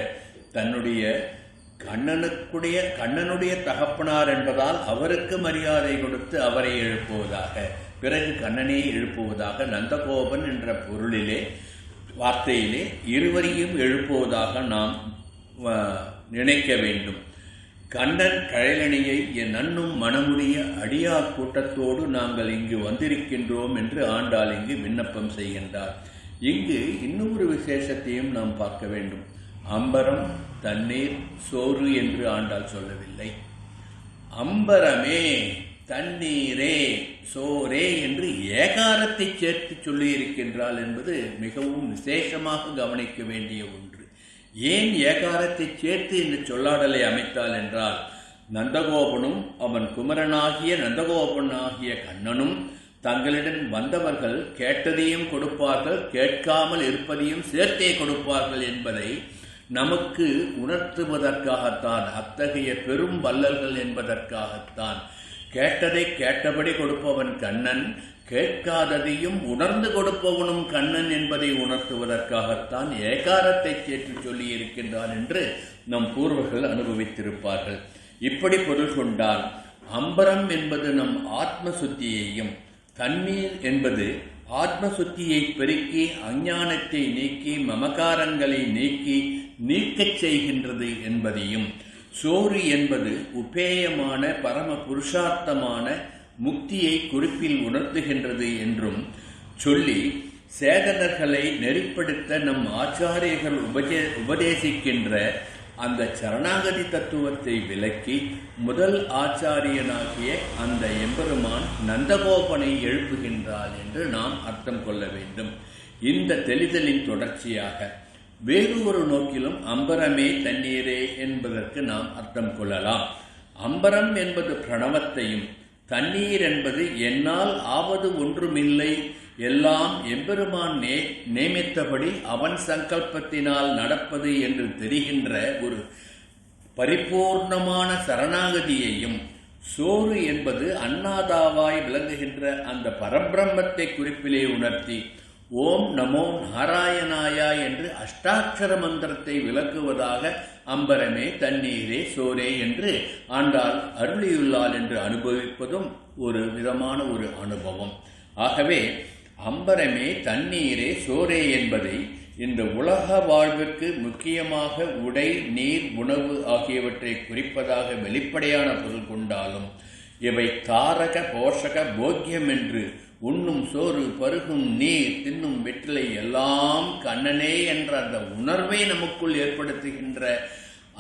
[SPEAKER 2] தன்னுடைய கண்ணனுடைய தகப்பனார் என்பதால் அவருக்கு மரியாதை கொடுத்து அவரை எழுப்புவதாக, பிறகு கண்ணனை எழுப்புவதாக, நந்தகோபன் என்ற பொருளிலே வார்த்தையிலே இருவரையும் எழுப்புவதாக நாம் நினைக்க வேண்டும். கண்ணன் கழலணியை என் நன்னும் மனமுடைய அடியார் கூட்டத்தோடு நாங்கள் இங்கு வந்திருக்கின்றோம் என்று ஆண்டாள் இங்கு விண்ணப்பம் செய்கின்றார். இங்கு இன்னொரு விசேஷத்தையும் நாம் பார்க்க வேண்டும். அம்பரம், தண்ணீர், சோறு என்று ஆண்டாள் சொல்லவில்லை. அம்பரமே, தண்ணீரே, சோரே என்று ஏகாரத்தை சேர்த்து சொல்லியிருக்கின்றாள் என்பது மிகவும் விசேஷமாக கவனிக்க வேண்டிய ஒன்று. ஏன் ஏகாரத்தை சேர்த்து இந்த சொல்லாடலை அமைத்தாள் என்றால், நந்தகோபனும் அவன் குமரனாகிய நந்தகோபனாகிய கண்ணனும் தங்களிடம் வந்தவர்கள் கேட்டதையும் கொடுப்பார்கள், கேட்காமல் இருப்பதையும் சேர்த்தே கொடுப்பார்கள் என்பதை நமக்கு உணர்த்துவதற்காகத்தான், அத்தகைய பெரும் வல்லல்கள் என்பதற்காகத்தான். கேட்டதை கேட்டபடி கொடுப்பவன் கண்ணன், கேட்காததையும் உணர்ந்து கொடுப்பவனும் கண்ணன் என்பதை உணர்த்துவதற்காகத்தான் ஏகாரத்தை சேர்த்து சொல்லி இருக்கின்றான் என்று நம் பூர்வர்கள் அனுபவித்திருப்பார்கள். இப்படி பொருள் கொண்டால், அம்பரம் என்பது நம் ஆத்ம சுத்தியையும், தண்ணீர் என்பது ஆத்ம சுத்தியை பெருக்கி அஞ்ஞானத்தை நீக்கி மமகாரங்களை நீக்கச் செய்கின்றது என்பதையும், சோறு என்பது உபேயமான பரம புருஷார்த்தமான முக்தியை குறிப்பில் உணர்த்துகின்றது என்றும் சொல்லி சேதனர்களை நெறிப்படுத்த நம் ஆச்சாரியர்கள் உபதேசிக்கின்ற அந்த சரணாகதி தத்துவத்தை விளக்கி முதல் ஆச்சாரியனாகிய அந்த எம்பெருமான் நந்தகோபனை எழுப்புகின்றார் என்று நாம் அர்த்தம் கொள்ள வேண்டும். இந்த தெளிதலின் தொடர்ச்சியாக வேறு ஒரு நோக்கிலும் அம்பரமே தண்ணீரே என்பதற்கு நாம் அர்த்தம் கொள்ளலாம். அம்பரம் என்பது பிரணவத்தையும், தண்ணீர் என்பது என்னால் ஆவது ஒன்றுமில்லை, எல்லாம் எம்பெருமான் நியமித்தபடி அவன் சங்கல்பத்தினால் நடப்பது என்று தெரிகின்ற ஒரு பரிபூர்ணமான சரணாகதியையும், சோறு என்பது அன்னாதாவாய் விளங்குகின்ற அந்த பரபிரம்மத்தை குறிப்பிலே உணர்த்தி ஓம் நமோ நாராயணாயா என்று அஷ்டாட்சர மந்திரத்தை விளக்குவதாக அம்பரமே தண்ணீரே சோரே என்று ஆண்டாள் அருளியுள்ளாள் என்று அனுபவிப்பதும் ஒரு விதமான ஒரு அனுபவம். ஆகவே அம்பரமே தண்ணீரே சோரே என்பதை இந்த உலக வாழ்விற்கு முக்கியமாக உடை, நீர், உணவு ஆகியவற்றை குறிப்பதாக வெளிப்படையான பொருள் கொண்டாலும் இவை தாரக போஷக போக்கியம் என்று உண்ணும் சோறு, பருகும் நீர், தின்னும் வெற்றிலை எல்லாம் கண்ணனே என்ற அந்த உணர்வை நமக்குள் ஏற்படுத்துகின்ற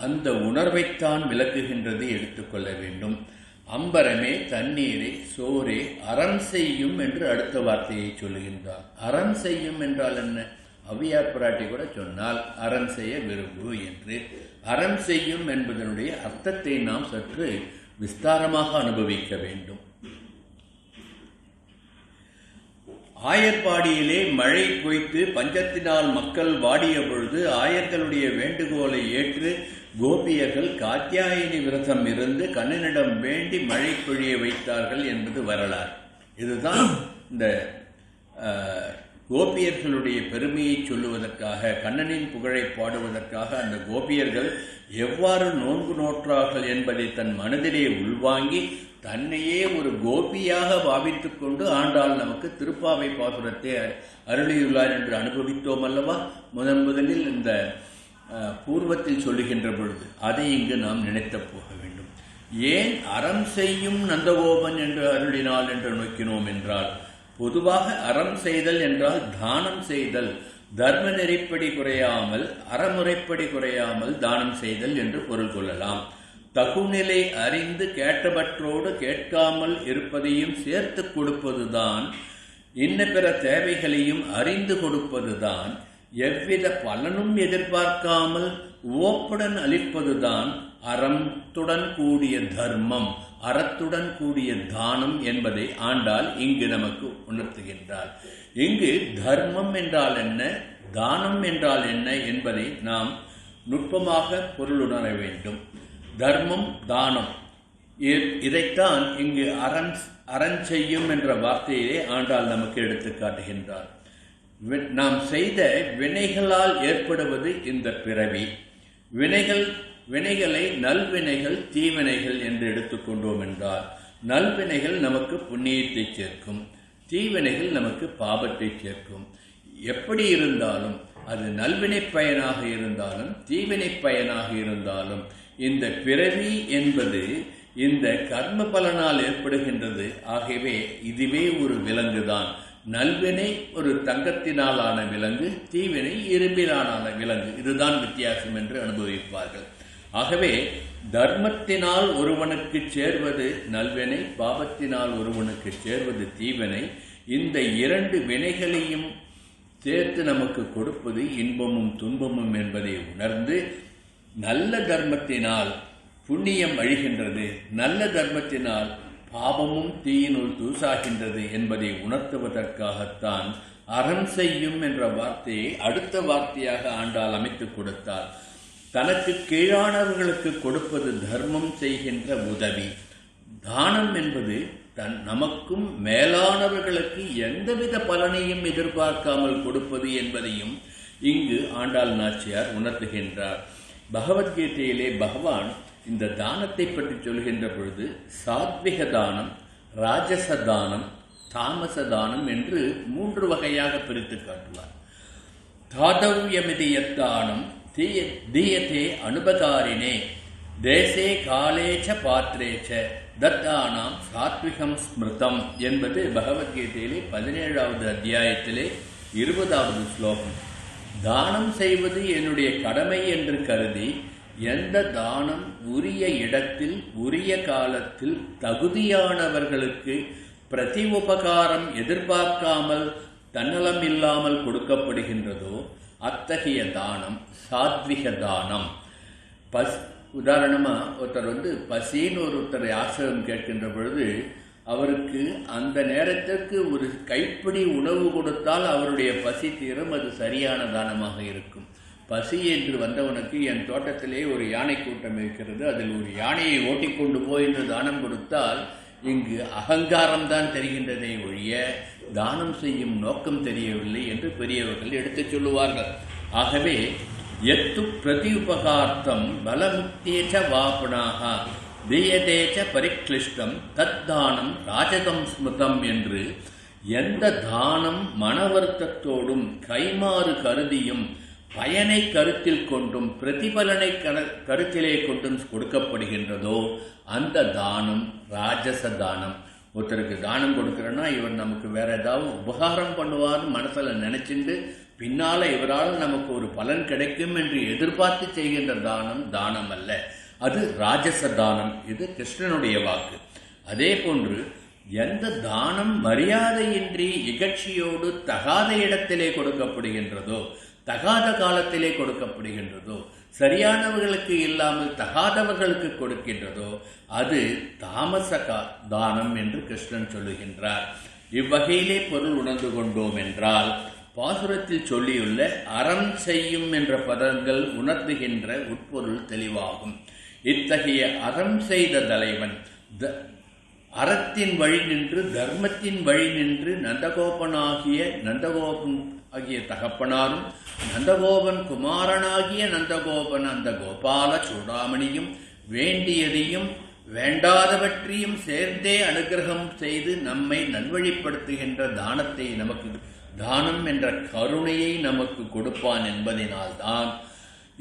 [SPEAKER 2] அந்த உணர்வைத்தான் விளக்குகின்றது எடுத்துக்கொள்ள வேண்டும். அம்பரமே தண்ணீரே சோரே அறம் செய்யும் என்று அடுத்த வார்த்தையை சொல்லுகின்றார். அறம் செய்யும் என்றால் என்ன? அவ்வையார் பிராட்டி கூட சொன்னால் அறம் செய்ய விரும்பு என்று. அறம் செய்யும் என்பதனுடைய அர்த்தத்தை நாம் சற்று விஸ்தாரமாக அனுபவிக்க வேண்டும். ஆயர்பாடியிலே மழை பொய்த்து பஞ்சத்தினால் மக்கள் வாடிய பொழுது ஆயர்களுடைய வேண்டுகோளை ஏற்று கோபியர்கள் காத்யாயினி விரதம் இருந்து கண்ணனிடம் வேண்டி மழை பொழிய வைத்தார்கள் என்பது வரலாறு. இதுதான் இந்த கோபியர்களுடைய பெருமையை சொல்லுவதற்காக, கண்ணனின் புகழை பாடுவதற்காக அந்த கோபியர்கள் எவ்வாறு நோன்பு நோற்றார்கள் என்பதை தன் மனதிலே உள்வாங்கி தன்னையே ஒரு கோபியாக பாவித்துக் கொண்டு ஆண்டாள் நமக்கு திருப்பாவை பாசுரத்தை அருளியுள்ளார் என்று அனுபவித்தோம் அல்லவா? முதலில் இந்த பூர்வத்தில் சொல்லுகின்ற பொழுது அதை இங்கு நாம் நினைத்து போக வேண்டும். ஏன் அறம் செய்யும் நந்தகோபன் என்று அருளினாள் என்று நோக்கினோம் என்றால், பொதுவாக அறம் செய்தல் என்றால் தானம் செய்தல், தர்ம நெறிப்படி குறையாமல் அறமுறைப்படி குறையாமல் தானம் செய்தல் என்று பொருள் கொள்ளலாம். தகுநிலை அறிந்து கேட்டவற்றோடு கேட்காமல் இருப்பதையும் சேர்த்து கொடுப்பதுதான், இன்ன பிற தேவைகளையும் அறிந்து கொடுப்பதுதான், எவ்வித பலனும் எதிர்பார்க்காமல் ஓப்புடன் அளிப்பதுதான் அறத்துடன் கூடிய தர்மம், அறத்துடன் கூடிய தானம் என்பதை ஆண்டாள் இங்கு நமக்கு உணர்த்துகின்றார். இங்கு தர்மம் என்றால் என்ன, தானம் என்றால் என்ன என்பதை நாம் நுட்பமாக பொருளுணர வேண்டும். தர்மம், தானம், இதைத்தான் இங்கு அறம் செய்யும் என்ற வார்த்தையிலே ஆண்டாள் நமக்கு எடுத்து காட்டுகின்றார். நாம் செய்த வினைகளால் ஏற்படுவது இந்த பிறவி. வினைகளை நல்வினைகள், தீவினைகள் என்று எடுத்துக்கொண்டோம் என்றால், நல்வினைகள் நமக்கு புண்ணியத்தை சேர்க்கும், தீவினைகள் நமக்கு பாபத்தை சேர்க்கும். எப்படி இருந்தாலும் அது நல்வினை பயனாக இருந்தாலும் தீவினை பயனாக இருந்தாலும் இந்த பிறவி என்பது இந்த கர்ம பலனால் ஏற்படுகின்றது. ஆகவே இதுவே ஒரு விலங்குதான். நல்வினை ஒரு தங்கத்தினாலான விலங்கு, தீவினை இரும்பினாலான விலங்கு. இதுதான் வித்தியாசம் என்று அனுபவிப்பார்கள். ஆகவே தர்மத்தினால் ஒருவனுக்கு சேர்வது நல்வினை, பாபத்தினால் ஒருவனுக்கு சேர்வது தீவினை. இந்த இரண்டு வினைகளையும் சேர்த்து நமக்கு கொடுப்பது இன்பமும் துன்பமும் என்பதை உணர்ந்து, நல்ல தர்மத்தினால் புண்ணியம் அழிகின்றது, நல்ல தர்மத்தினால் பாவமும் தீயினுள் தூசாகின்றது என்பதை உணர்த்துவதற்காகத்தான் அறம் செய்யும் என்ற வார்த்தையை அடுத்த வார்த்தையாக ஆண்டாள் அமைத்துக் கொடுத்தார். தனக்கு கீழானவர்களுக்கு கொடுப்பது தர்மம் செய்கின்ற உதவி. தானம் என்பது நமக்கும் மேலானவர்களுக்கு எந்தவித பலனையும் எதிர்பார்க்காமல் கொடுப்பது என்பதையும் இங்கு ஆண்டாள் நாச்சியார் உணர்த்துகின்றார். பகவத்கீதையிலே பகவான் இந்த தானத்தை பற்றி சொல்கின்ற பொழுது சாத்விக தானம், ராஜச தானம், தாமச தானம் என்று 3 வகையாக பிரித்து காட்டுவார். தாதவ்யமிதி யத்தானம் தீயதே அனுபகாரினே, தேசே காலேச்ச பாத்ரேச்ச தத்தானாம் சாத்விகம் ஸ்மிருதம் என்பது பகவத்கீதையிலே 17வது அத்தியாயத்திலே 20வது ஸ்லோகம். தானம் செய்வது என்னுடைய கடமை என்று கருதி எந்த தானம் உரிய இடத்தில் உரிய காலத்தில் தகுதியானவர்களுக்கு பிரதி உபகாரம் எதிர்பார்க்காமல் தன்னலம் இல்லாமல் கொடுக்கப்படுகின்றதோ அத்தகைய தானம் சாத்விக தானம். உதாரணமாக ஒருத்தர் பசின்னு ஒருத்தர் ஆசிரியம் கேட்கின்ற பொழுது அவருக்கு அந்த நேரத்திற்கு ஒரு கைப்பிடி உணவு கொடுத்தால் அவருடைய பசி தீரும், அது சரியான தானமாக இருக்கும். பசி என்று வந்தவனுக்கு என் தோட்டத்திலே ஒரு யானை கூட்டம் இருக்கிறது, அதில் ஒரு யானையை ஓட்டிக்கொண்டு போய் என்று தானம் கொடுத்தால் இங்கு அகங்காரம்தான் தெரிகின்றதை ஒழிய தானம் செய்யும் நோக்கம் தெரியவில்லை என்று பெரியவர்கள் எடுத்துச் சொல்லுவார்கள். ஆகவே எத்து பிரதி உபகார்த்தம் பலமுக்தேச்ச வாபுனாக தீயதேச்ச பரிக்ளிஷ்டம் தத்தானம் ராஜதம் ஸ்மிருதம் என்று எந்த தானம் மன வருத்தத்தோடும் கைமாறு கருதியும் பயனை கருத்தில் கொண்டும் பிரதிபலனை கருத்திலே கொண்டும் கொடுக்கப்படுகின்றதோ அந்த தானம் ராஜச தானம். ஒருத்தருக்கு தானம் கொடுக்கிறோன்னா இவர் நமக்கு வேற ஏதாவது உபகாரம் பண்ணுவார்னு மனசில் நினைச்சிட்டு பின்னால இவரால் நமக்கு ஒரு பலன் கிடைக்கும் என்று எதிர்பார்த்து செய்கின்ற தானம் தானம் அல்ல, அது ராஜச தானம். இது கிருஷ்ணனுடைய வாக்கு. அதே போன்று எந்த தானம் மரியாதையின்றி இகழ்ச்சியோடு தகாத இடத்திலே கொடுக்கப்படுகின்றதோ தகாத காலத்திலே கொடுக்கப்படுகின்றதோ சரியானவர்களுக்கு இல்லாமல் தகாதவர்களுக்கு கொடுக்கின்றதோ அது தாமச தானம் என்று கிருஷ்ணன் சொல்லுகின்றார். இவ்வகையிலே பொருள் உணர்ந்து கொண்டோம் என்றால் பாசுரத்தில் சொல்லியுள்ள அறம் செய்யும் என்ற பதங்கள் உணர்த்துகின்ற உட்பொருள் தெளிவாகும். இத்தகைய அறம் செய்த தலைவன் அறத்தின் வழி நின்று தர்மத்தின் வழி நின்று நந்தகோபன் ஆகிய தகப்பனாரும் நந்தகோபன் குமாரனாகிய நந்தகோபன் அந்த கோபால சூடாமணியும் வேண்டியதையும் வேண்டாதவற்றையும் சேர்ந்தே அனுகிரகம் செய்து நம்மை நல்வழிப்படுத்துகின்ற தானத்தை நமக்கு தானம் என்ற கருணையை நமக்கு கொடுப்பான் என்பதனால்தான்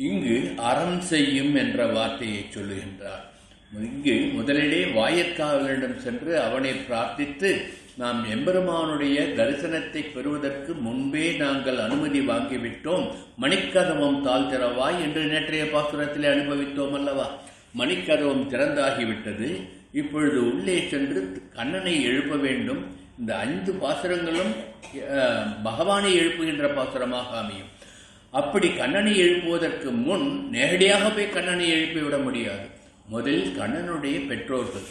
[SPEAKER 2] இங்கு அறம் செய்யும் என்ற வார்த்தையை சொல்லுகின்றார். இங்கு முதலிலே வாயிற்காவலனிடம் சென்று அவனை பிரார்த்தித்து நாம் எம்பெருமானுடைய தரிசனத்தை பெறுவதற்கு முன்பே நாங்கள் அனுமதி வாங்கிவிட்டோம், மணிக்கதவம் தாழ்த்திறவாய் என்று நேற்றைய பாசுரத்திலே அனுபவித்தோம் அல்லவா. மணிக்கதவம் திறந்தாகிவிட்டது. இப்பொழுது உள்ளே சென்று கண்ணனை எழுப்ப வேண்டும். இந்த 5 பாசுரங்களும் பகவானை எழுப்புகின்ற பாசுரமாக அமையும். அப்படி கண்ணனை எழுப்புவதற்கு முன் நேரடியாக போய் கண்ணனை எழுப்பிவிட முடியாது. முதலில் கண்ணனுடைய பெற்றோர்கள்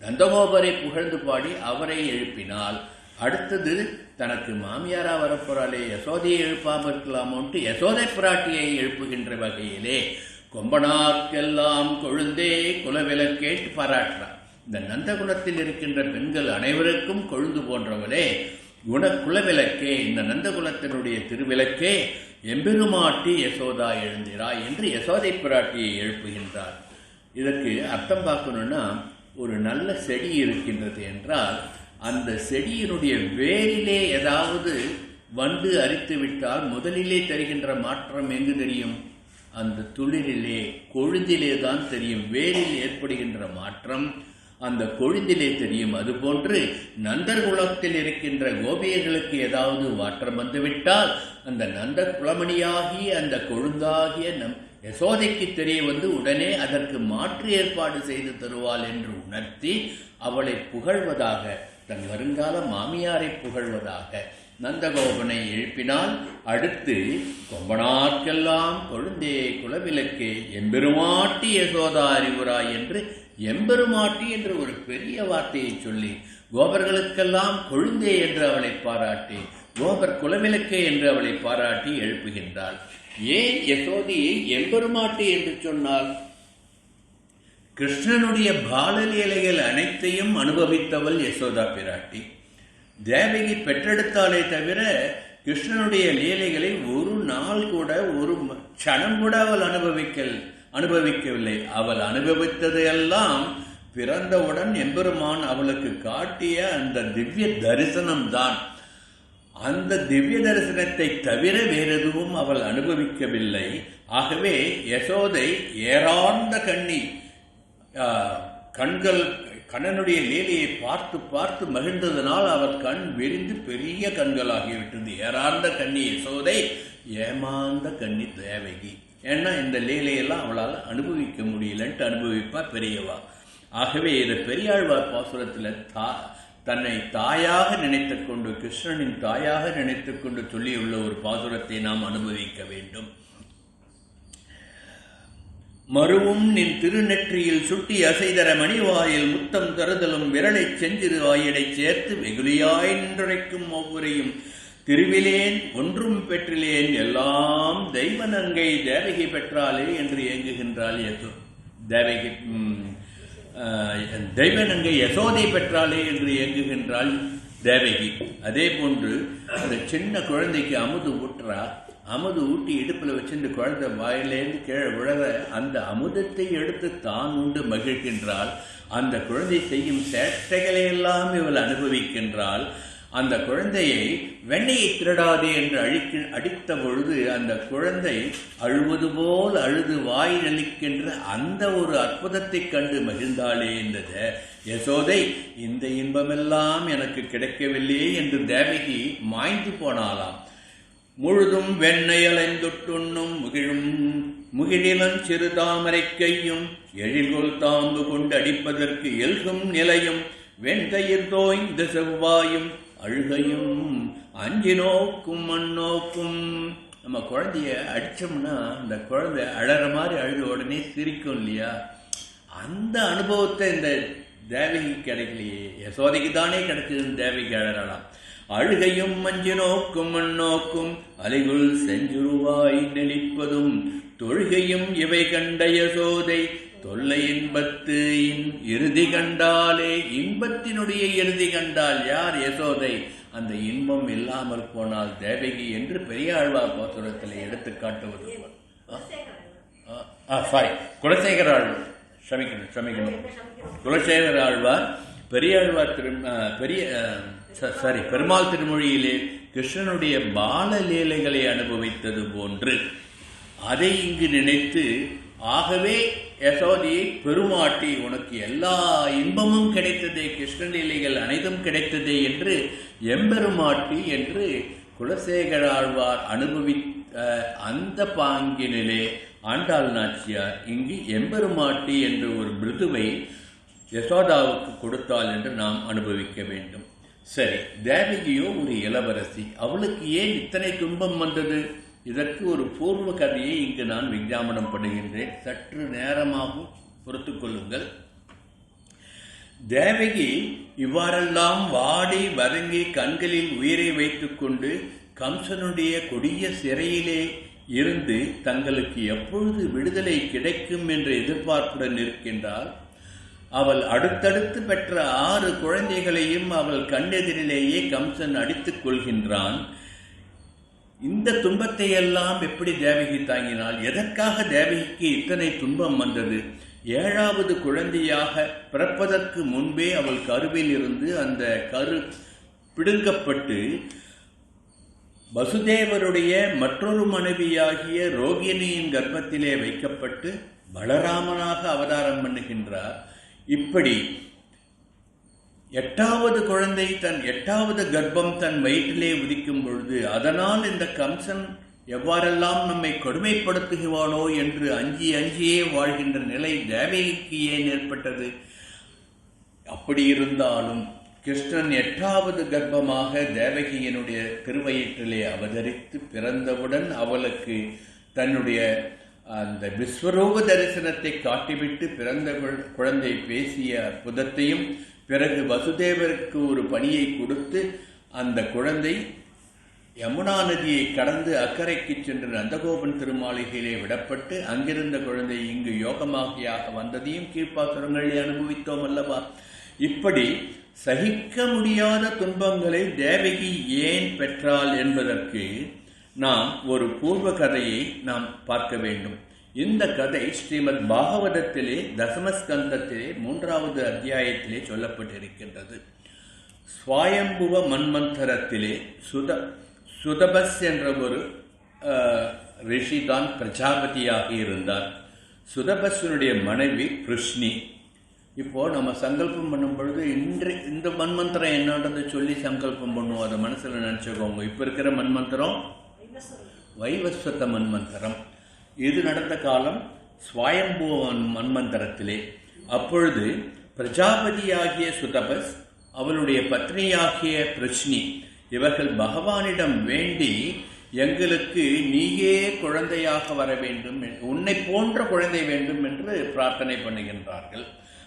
[SPEAKER 2] நந்தகோபரை புகழ்ந்து பாடி அவரை எழுப்பினால் அடுத்தது தனக்கு மாமியாரா வரப்போறாலே யசோதையை எழுப்பாமல் இருக்கலாமோன்ட்டு யசோதை பிராட்டியை எழுப்புகின்ற வகையிலே கொம்பனார்க்கெல்லாம் கொழுந்தே குலவிலக்கேட்டு பாராட்டுறார். இந்த நந்தகுலத்தில் இருக்கின்ற பெண்கள் அனைவருக்கும் கொழுந்து போன்றவரே குலவிளக்கே, இந்த நந்தகுலத்தினுடைய திருவிளக்கே எம்பெருமாட்டி யசோதா எழுந்திராய் என்று யசோதை பிராட்டியை எழுப்புகின்றார். இதற்கு அர்த்தம் பார்க்கணும்னா ஒரு நல்ல செடி இருக்கின்றது என்றால் அந்த செடியினுடைய வேரிலே ஏதாவது வண்டு அரித்து விட்டால் முதலிலே தருகின்ற மாற்றம் எங்கு தெரியும்? அந்த துளிரிலே கொழுந்திலே தான் தெரியும். வேரில் ஏற்படுகின்ற மாற்றம் அந்த கொழுந்திலே தெரியும். அதுபோன்று நந்தகுலத்தில் இருக்கின்ற கோபியர்களுக்கு ஏதாவது மாற்றம் வந்துவிட்டால் அந்த நந்த குலமணியாகி அந்த கொழுந்தாகிய யசோதைக்கு தெரிய உடனே அதற்கு மாற்று ஏற்பாடு செய்து தருவாள் என்று உணர்த்தி அவளை புகழ்வதாக, தன் வருங்கால மாமியாரை புகழ்வதாக நந்தகோபனை எழுப்பினால் அடுத்து கொம்பனார்க்கெல்லாம் கொழுந்தே குலவிளக்கே எம்பெருமாட்டி யசோதா அறிவுராய் என்று எம்பெருமாட்டி என்று ஒரு பெரிய வார்த்தையை சொல்லி கோபர்களுக்கெல்லாம் கொழுந்தே என்று அவளை பாராட்டி கோபர் குலவிளக்கே என்று அவளை பாராட்டி எழுப்புகின்றாள். ஏன் யசோதியை எம்பெருமாட்டி என்று சொன்னால்? கிருஷ்ணனுடைய பாலலீலைகள் அனைத்தையும் அனுபவித்தவள் யசோதா பிராட்டி. தேவகி பெற்றெடுத்தாலே தவிர கிருஷ்ணனுடைய லீலைகளை ஒரு நாள் கூட ஒரு க்ஷணம் கூட அவள் அனுபவிக்கவில்லை. அவள் அனுபவித்தது எல்லாம் பிறந்தவுடன் எம்பெருமான் அவளுக்கு காட்டிய அந்த திவ்ய தரிசனம்தான். அந்த திவ்ய தரிசனத்தை தவிர வேறெதுவும் அவள் அனுபவிக்கவில்லை. ஆகவே யசோதை ஏறார்ந்த கண்கள் கண்ணனுடைய லீலையை பார்த்து பார்த்து மகிழ்ந்ததனால் அவர் கண் விரிந்து பெரிய கண்களாகிவிட்டது. ஏறார்ந்த கண்ணி யசோதை, ஏமாந்த கண்ணி தேவகி. ஏன்னா இந்த லீலையெல்லாம் அவளால் அனுபவிக்க முடியலன்ட்டு அனுபவிப்பா பெரியவா. ஆகவே இது பெரியாழ்வார் பாசுரத்தில் தன்னை தாயாக நினைத்து கொண்டு, கிருஷ்ணனின் தாயாக நினைத்து கொண்டு சொல்லியுள்ள ஒரு பாசுரத்தை நாம் அனுபவிக்க வேண்டும். மறுவும் நின் திருநெற்றியில் சுட்டி அசைதர மணிவாயில் முத்தம் தருதலும் விரலை செஞ்சிறு ஆயிடை சேர்த்து வெகுளியாய் நின்றுரைக்கும் ஒவ்வொரையும் திருவிலேன் ஒன்றும் பெற்றிலேன் எல்லாம் தெய்வ நங்கை தேவகி பெற்றாளே என்று இயங்குகின்றாள். தேவகி தெய்வநங்கை யசோதை பெற்றாளே என்று இயங்குகின்றாள் தேவகி. அதே போன்று அந்த சின்ன குழந்தைக்கு அமுது ஊட்டுறா. அமுது ஊட்டி இடுப்பில் வச்சு இந்த குழந்தை வாயிலேருந்து கீழே விழற அந்த அமுதத்தை எடுத்து தான் உண்டு மகிழ்கின்றாள். அந்த குழந்தை செய்யும் சேட்டைகளை எல்லாம் இவள் அனுபவிக்கின்றாள். அந்த குழந்தையை வெண்ணையை திருடாதே என்று அடித்த பொழுது அந்த குழந்தை அழுவது போல் அழுது வாய் நலிக்கின்ற அந்த ஒரு அற்புதத்தை கண்டு மகிழ்ந்தாளே என்றது யசோதை. இந்த இன்பமெல்லாம் எனக்கு கிடைக்கவில்லையே என்று தேவகி மாய்ந்து போனாலாம். முழுதும் வெண்ணையலைந்துட்டுண்ணும் முகிழிலன் சிறு தாமரை கையும் எழில்கொள் தாம்பு கொண்டு அடிப்பதற்கு எல்கும் நிலையும் வெண்தயிர் தோய்ந்த செவ்வாயும் அழுகையும் அஞ்சி நோக்கும் மண்ணோக்கும். நம்ம குழந்தைய அடிச்சோம்னா அந்த குழந்தை அழற மாதிரி அழுது உடனே சிரிக்கும் இல்லையா? அந்த அனுபவத்தை இந்த தேவகி கிடைக்கலையே, யசோதைக்கு தானே கிடைச்சதுன்னு தேவகி அழறலாம். அழுகையும் மஞ்சு நோக்கும் மண்ணோக்கும் அலைகுள் செஞ்சுருவாய் நெளிப்பதும் தொழுகையும் இவை கண்ட யசோதை தொல்லை இன்பத்து இறுதி கண்டாலே. இன்பத்தினுடைய இறுதி கண்டால் யார்? யசோதை. அந்த இன்பம் இல்லாமல் போனால் தேவகி என்று பெரியாழ்வார் பாசுரத்தில் எடுத்து காட்டுவது. குலசேகர ஆழ்வார், க்ஷமிக்கணும், குலசேகர ஆழ்வார் பெரியாழ்வார் பெருமாள் திருமொழியிலே கிருஷ்ணனுடைய பாலலீலைகளை அனுபவித்தது போன்று அதை இங்கு நினைத்து, ஆகவே யசோதியை பெருமாட்டி உனக்கு எல்லா இன்பமும் கிடைத்ததே, கிருஷ்ணலீலைகள் அனைத்தும் கிடைத்ததே என்று எம்பெருமாட்டி என்று குலசேகர ஆழ்வார் அனுபவித்த அந்த பாங்கினிலே ஆண்டாள் நாச்சியார் இங்கு எம்பெருமாட்டி என்ற ஒரு மிருதுவை யசோதாவுக்கு கொடுத்தாள் என்று நாம் அனுபவிக்க வேண்டும். சரி, தேவகியோ ஒரு இளவரசி, அவளுக்கு ஏன் இத்தனை துன்பம் வந்தது? இதற்கு ஒரு பூர்வ கதையை இங்கு நான் விஞ்ஞாபனம் பண்ணுகின்றேன். சற்று நேரமாகவும் பொறுத்துக் கொள்ளுங்கள். தேவகி இவ்வாறெல்லாம் வாடி வதங்கி கண்களில் உயிரை வைத்துக் கொண்டு கம்சனுடைய கொடிய சிறையிலே இருந்து தங்களுக்கு எப்பொழுது விடுதலை கிடைக்கும் என்ற எதிர்பார்ப்புடன் இருக்கின்றாள். அவள் அடுத்தடுத்து பெற்ற 6 குழந்தைகளையும் அவள் கண்ணெதிரிலேயே கம்சன் அடித்துக் கொள்கின்றான். இந்த துன்பத்தை எல்லாம் எப்படி தேவகி தாங்கினாள்? எதற்காக தேவகிக்கு இத்தனை துன்பம் வந்தது? 7வது குழந்தையாக பிறப்பதற்கு முன்பே அவள் கருவில் இருந்து அந்த கரு பிடுங்கப்பட்டு வசுதேவருடைய மற்றொரு மனைவியாகிய ரோகிணியின் கர்ப்பத்திலே வைக்கப்பட்டு பலராமனாக அவதாரம் பண்ணுகின்றார். இப்படி 8வது குழந்தை தன் 8வது கர்ப்பம் தன் வயிற்றிலே உதிக்கும் பொழுது அதனால் இந்த கம்சன் எவ்வாறெல்லாம் நம்மை கொடுமைப்படுத்துகிறானோ என்று அஞ்சியே வாழ்கின்ற நிலை தேவகிக்கு ஏன் ஏற்பட்டது? அப்படி இருந்தாலும் கிருஷ்ணன் 8வது கர்ப்பமாக தேவகியினுடைய திருவயிற்றிலே அவதரித்து பிறந்தவுடன் அவளுக்கு தன்னுடைய அந்த விஸ்வரூப தரிசனத்தை காட்டிவிட்டு பிறந்த குழந்தை பேசிய அற்புதத்தையும், பிறகு வசுதேவருக்கு ஒரு பணியை கொடுத்து அந்த குழந்தை யமுனா நதியை கடந்து அக்கறைக்கு சென்று நந்தகோபன் திருமாளிகையிலே விடப்பட்டு அங்கிருந்த குழந்தை இங்கு யோகமாகியாக வந்ததையும் கீழ்ப்பாசுரங்களை அனுபவித்தோம் அல்லவா? இப்படி சகிக்க முடியாத துன்பங்களை தேவகி ஏன் பெற்றாள் என்பதற்கு நாம் ஒரு பூர்வ கதையை நாம் பார்க்க வேண்டும். இந்த கதை ஸ்ரீமத் பாகவதத்திலே தசமஸ்கந்தத்திலே 3வது அத்தியாயத்திலே சொல்லப்பட்டிருக்கின்றது. ஸ்வயம்புவ மன்வந்தரத்திலே சுதபஸ் என்ற ஒரு ரிஷிதான் பிரஜாபதியாக இருந்தார். சுதபஸ்வனுடைய மனைவி கிருஷ்ணி. இப்போ நம்ம சங்கல்பம் பண்ணும் பொழுது இந்த மன்மந்திரம் என்னன்றது சொல்லி சங்கல்பம் பண்ணுவோம். அதை மனசுல நினைச்சுக்கோங்க. இப்ப இருக்கிற மன்மந்திரம் வைவஸ்வத மன்மந்திரம். இது நடந்த காலம் ஸ்வயம்புவ மன்மந்திரத்திலே. அப்பொழுது பிரஜாபதியாகிய சுதபஸ், அவளுடைய பத்னியாகிய கிருஷ்ணி, இவர்கள் பகவானிடம் வேண்டி எங்களுக்கு நீயே குழந்தையாக வர வேண்டும், உன்னை போன்ற குழந்தை வேண்டும் என்று பிரார்த்தனை பண்ணுகின்றார்கள்.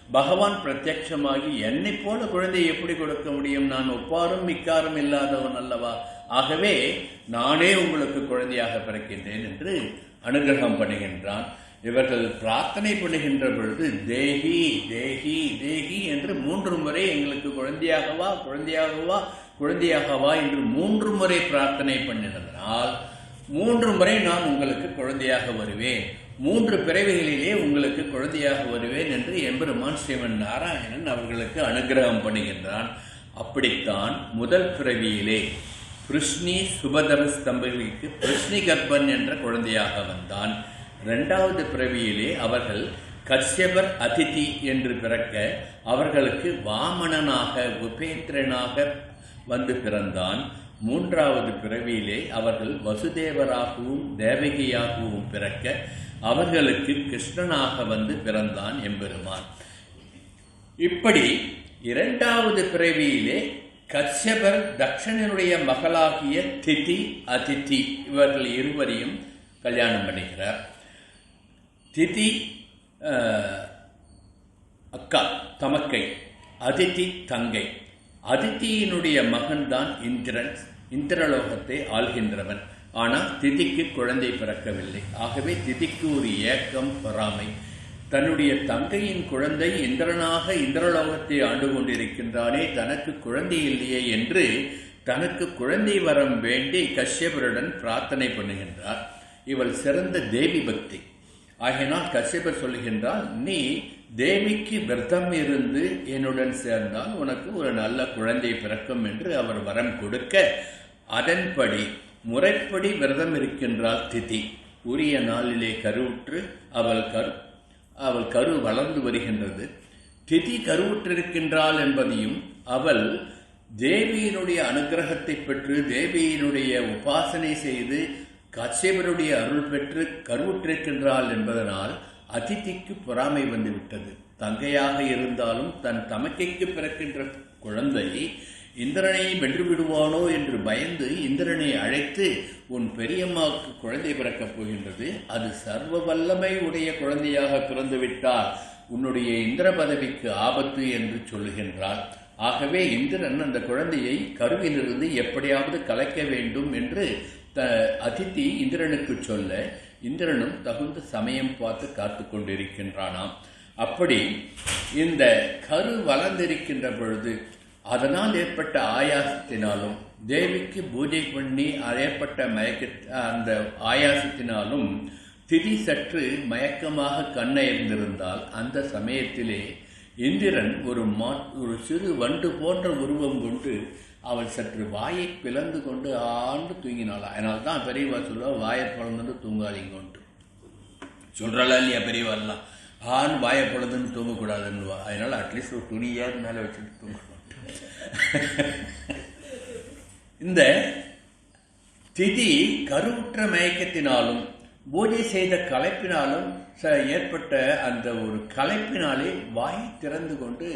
[SPEAKER 2] பகவான் பிரத்யட்சமாகி என்னை போல குழந்தை எப்படி கொடுக்க முடியும், நான் ஒப்பாரும் மிக்காரும் இல்லாதவன் அல்லவா, ஆகவே நானே உங்களுக்கு குழந்தையாக பிறக்கின்றேன் என்று அனுகிரகம் பண்ணுகின்றான். இவர்கள் பிரார்த்தனை பண்ணுகின்ற பொழுது தேகி தேகி தேகி என்று 3 முறை எங்களுக்கு குழந்தையாகவா குழந்தையாகவா குழந்தையாகவா என்று 3 முறை பிரார்த்தனை பண்ணினதனால் 3 முறை நான் உங்களுக்கு குழந்தையாக வருவேன், 3 பிறவிகளிலே உங்களுக்கு குழந்தையாக வருவேன் என்று எம்பெருமான் ஸ்ரீமன் நாராயணன் அவர்களுக்கு அனுகிரகம் பண்ணுகின்றான். அப்படித்தான் முதல் பிறவியிலே கிருஷ்ணி சுபதபஸ் தம்பதிக்கு கிருஷ்ணி கர்ப்பன் என்ற குழந்தையாக வந்தான். 2வது பிறவியிலே அவர்கள் கஷ்யபர் அதிதி என்று பிறக்க அவர்களுக்கு வாமனனாக உபேந்திரனாக வந்து பிறந்தான். 3வது பிறவியிலே அவர்கள் வசுதேவராகவும் தேவகியாகவும் பிறக்க அவர்களுக்கு கிருஷ்ணனாக வந்து பிறந்தான் எம்பெருமான். இப்படி 2வது பிறவியிலே கஷ்யபர் தக்ஷணனுடைய மகளாகிய திதி அதிதி இவர்கள் இருவரையும் கல்யாணம் பண்ணுகிறார். திதி அக்கா தமக்கை, அதிதி தங்கை. அதித்தியினுடைய மகன்தான் இந்திரன், இந்திரலோகத்தை ஆள்கின்றவன். ஆனால் திதிக்கு குழந்தை பிறக்கவில்லை. ஆகவே திதிக்கு ஒரு ஏக்கம், பொறாமை. தன்னுடைய தங்கையின் குழந்தை இந்திரனாக இந்திரலோகத்தை ஆண்டு கொண்டிருக்கின்றானே, தனக்கு குழந்தை இல்லையே என்று தனக்கு குழந்தை வரம் வேண்டி கஷ்யபருடன் பிரார்த்தனை பண்ணுகின்றார். இவள் சிறந்த தேவி பக்தி. ஆகையினால் கஷ்யபர் சொல்லுகின்றால், நீ தேவிக்கு விரதம் இருந்து என்னுடன் சேர்ந்தால் உனக்கு ஒரு நல்ல குழந்தை பிறக்கும் என்று அவர் வரம் கொடுக்க, அதன்படி முறைப்படி விரதம் இருக்கின்றாள் திதி. உரிய நாளிலே கருவுற்று அவள் கரு வளர்ந்து வருகின்றது. திதி கருவுற்றிருக்கின்றாள் என்பதையும் அவள் தேவியினுடைய அனுகிரகத்தை பெற்று தேவியினுடைய உபாசனை செய்து கஷ்யபருடைய அருள் பெற்று கருவுற்றிருக்கின்றாள் என்பதனால் அதிதிக்கு பொறாமை வந்துவிட்டது. தங்கையாக இருந்தாலும் தன் தமக்கைக்கு பிறக்கின்ற குழந்தை இந்திரனை வென்று விடுவானோ என்று பயந்து இந்திரனை அழைத்து, உன் பெரியம்மாவுக்கு குழந்தை பிறக்கப் போகின்றது, அது சர்வ வல்லமை உடைய குழந்தையாக பிறந்துவிட்டால் உன்னுடைய இந்திர பதவிக்கு ஆபத்து என்று சொல்லுகின்றாள். ஆகவே இந்திரன் அந்த குழந்தையை கருவிலிருந்து எப்படியாவது கலைக்க வேண்டும் என்று அதிதி இந்திரனுக்கு சொல்ல, இந்திரனும் தகுந்த சமயம் பார்த்து காத்து கொண்டிருக்கின்றானாம். அப்படி இந்த கரு வளர்ந்திருக்கின்ற பொழுது அதனால் ஏற்பட்ட ஆயாசத்தினாலும் தேவிக்கு பூஜை பண்ணி ஏற்பட்ட அந்த ஆயாசத்தினாலும் திதி சற்று மயக்கமாக கண்ணயர்ந்திருந்தால், அந்த சமயத்திலே இந்திரன் ஒரு சிறு வண்டு போன்ற உருவம் கொண்டு அவள் சற்று வாயை பிளந்து கொண்டு ஆண்டு தூங்கினாள். அதனால தான் பெரியவா சொல்லுவா, வாயை பிளந்துட்டு தூங்காதீங்கன்ட்டு சொல்றாளா இல்லையா பெரியவாள்லாம். வாயை பிளந்துன்னு தூங்கக்கூடாதுன்னுவா. அதனால அட்லீஸ்ட் ஒரு துணியாவது மேலே வச்சுட்டு தூங்கணும். இந்த திதி கருவுற்ற மயக்கத்தினாலும் பூஜை செய்த களைப்பினாலும் ஏற்பட்ட அந்த ஒரு களைப்பினாலே வாய் திறந்து கொண்டு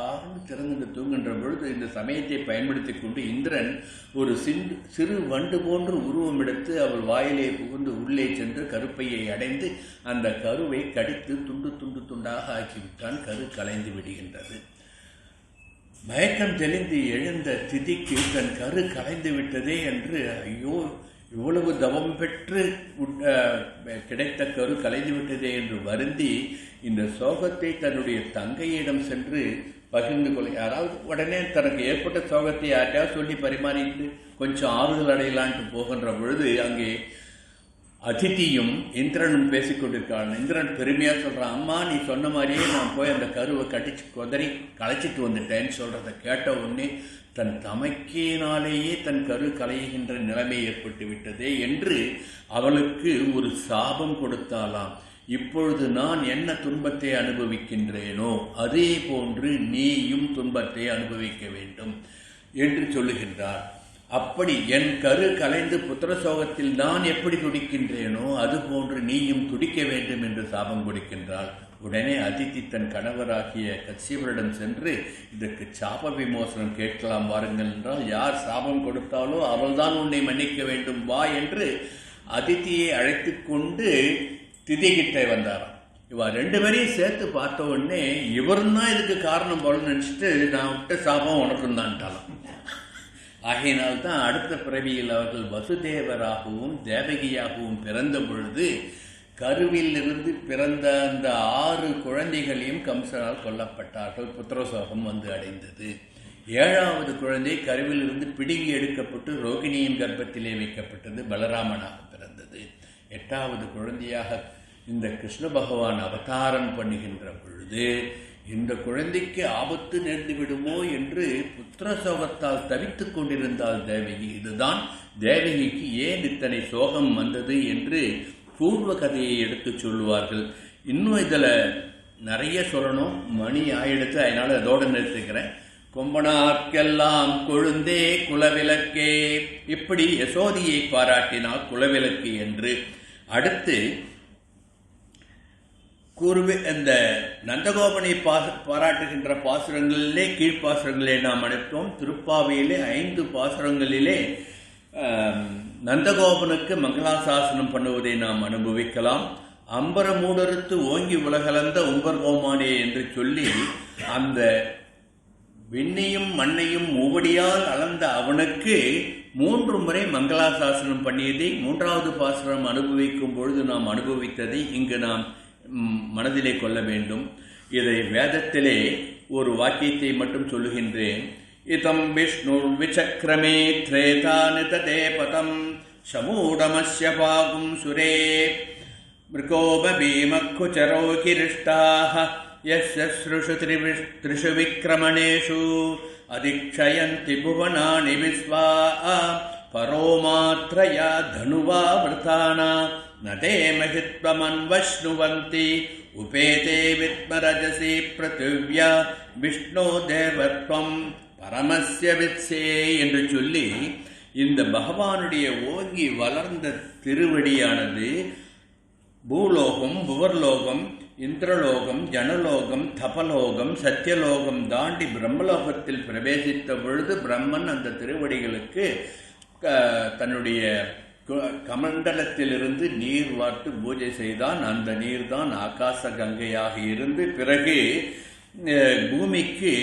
[SPEAKER 2] ஆழ்ந்து திறந்து தூங்குகின்ற பொழுது இந்த சமயத்தை பயன்படுத்தி கொண்டு இந்திரன் ஒரு சிறு வண்டு போன்று உருவம் எடுத்து அவள் வாயிலே புகுந்து உள்ளே சென்று கருப்பையை அடைந்து அந்த கருவை கடித்து துண்டு துண்டு துண்டாக ஆக்கிவிட்டான். கரு கலைந்து விடுகின்றது. மயக்கம் தெளிந்து எழுந்த திதிக்கு தன் கரு கலைந்து விட்டதே என்று, ஐயோ இவ்வளவு தவம் பெற்று கிடைத்த கரு கலைந்து விட்டதே என்று வருந்தி இந்த சோகத்தை தன்னுடைய தங்கையிடம் சென்று பகிர்ந்து கொள்ள, யாராவது உடனே தனக்கு ஏற்பட்ட சோகத்தை யார்ட்டையாவது சொல்லி பரிமாறிட்டு கொஞ்சம் ஆறுதல் அடையலான்ட்டு போகின்ற பொழுது அங்கே அதிதியும் இந்திரனும் பேசிக்கொண்டிருக்காள். இந்திரன் பெருமையா சொல்றான், அம்மா நீ சொன்ன மாதிரியே நான் போய் அந்த கருவை கட்டிச்சு கொதறி களைச்சிட்டு வந்துட்டேன்னு சொல்றதை கேட்ட உடனே தன் தமக்கையினாலேயே தன் கரு களைகின்ற நிலைமை ஏற்பட்டு விட்டதே என்று அவளுக்கு ஒரு சாபம் கொடுத்தாலாம். இப்பொழுது நான் என்ன துன்பத்தை அனுபவிக்கின்றேனோ அதே போன்று நீயும் துன்பத்தை அனுபவிக்க வேண்டும் என்று சொல்லுகின்றார். அப்படி என் கரு கலைந்து புத்திரசோகத்தில் நான் எப்படி துடிக்கின்றேனோ அதுபோன்று நீயும் துடிக்க வேண்டும் என்று சாபம் கொடுக்கின்றாள். உடனே அதிதி தன் கணவராகிய கச்சியவரிடம் சென்று இதற்கு சாப விமோசனம் கேட்கலாம் வாருங்கள் என்றால், யார் சாபம் கொடுத்தாலோ அவள்தான் உன்னை மன்னிக்க வேண்டும் வா என்று அதிதியை அழைத்து கொண்டு திதிகிட்ட வந்தாராம். இவ ரெண்டு பேரையும் சேர்த்து பார்த்த உடனே இவரும் தான் இதுக்கு காரணம் போல நினைச்சிட்டு நான் விட்ட சாபம் உனக்கும் தான்ட்டாலாம். ஆகையினால்தான் அடுத்த பிறவியில் அவர்கள் வசுதேவராகவும் தேவகியாகவும் பிறந்த பொழுது கருவில் இருந்து பிறந்த அந்த 6 குழந்தைகளையும் கம்சனால் கொல்லப்பட்டார்கள். புத்திரசோகம் வந்து அடைந்தது. 7வது குழந்தை கருவில் இருந்து பிடுங்கி எடுக்கப்பட்டு ரோகிணியின் கர்ப்பத்திலே வைக்கப்பட்டது, பலராமனாக பிறந்தது. 8வது குழந்தையாக இந்த கிருஷ்ண பகவான் அவதாரம் பண்ணுகின்ற பொழுது இந்த குழந்தைக்கு ஆபத்து நேர்ந்து விடுமோ என்று புத்திர சோகத்தால் தவித்துக் கொண்டிருந்தாள் தேவகி. இதுதான் தேவகிக்கு ஏன் இத்தனை சோகம் வந்தது என்று பூர்வ கதையை எடுத்து சொல்லுவார்கள். இன்னும் இதில் நிறைய சொல்லணும், மணி ஆயிடுத்து, அதனால அதோடு நிறுத்திக்கிறேன். கொம்பனார்க்கெல்லாம் கொழுந்தே குலவிளக்கே, இப்படி யசோதியை பாராட்டினார் குலவிளக்கு என்று. அடுத்து இந்த நந்தகோபனை பாராட்டுகின்ற பாசுரங்களிலே கீழ்ப்பாசுரங்களிலே நாம் அனுப்போம். திருப்பாவையிலே 5 பாசுரங்களிலே நந்தகோபனுக்கு மங்களாசாசனம் பண்ணுவதை நாம் அனுபவிக்கலாம். அம்பர மூடறுத்து ஓங்கி உலகளந்த உம்பர்கோமானே என்று சொல்லி அந்த விண்ணையும் மண்ணையும் மூவடியால் அளந்த அவனுக்கு 3 முறை மங்களாசாசனம் பண்ணியதை 3வது பாசுரம் அனுபவிக்கும் பொழுது நாம் அனுபவித்ததை இங்கு நாம் மனதிலே கொள்ள வேண்டும். இதை வேதத்திலே ஒரு வாக்கியத்தை மட்டும் சொல்லுகின்றேன். இதம் விஷ்ணு விசக்ரமே த்ரேதானிததே பதம் சமூடமஸ்ய பாகும் சுரே மிருகோபீமக்குச்சரோ கிருஷ்டாஹ யஸ்ய ஸ்ருஷு த்ரிஷு விக்ரமணேஷு அதிக்ஷயந்தி புவனானி விஸ்வா பரோமாத்ரயா தனுவா விருத்தானா நதே மகித்வமன்வஷ்ணுவந்தி உபேதே வித்மரஜசி பிருத்திவ்யா விஷ்ணு தேவத்வம் பரமஸ்ய வித்சே என்று சொல்லி இந்த பகவானுடைய ஓங்கி வளர்ந்த திருவடியானது பூலோகம், புவர்லோகம், இந்திரலோகம், ஜனலோகம், தபலோகம், சத்தியலோகம் தாண்டி பிரம்மலோகத்தில் பிரவேசித்த பொழுது பிரம்மன் அந்த திருவடிகளுக்கு தன்னுடைய கமண்டலத்திலிருந்து நீர் வார்த்து பூஜை செய்தான். அந்த நீர் தான் ஆகாச கங்கையாக இருந்து பிறகு பூமிக்கு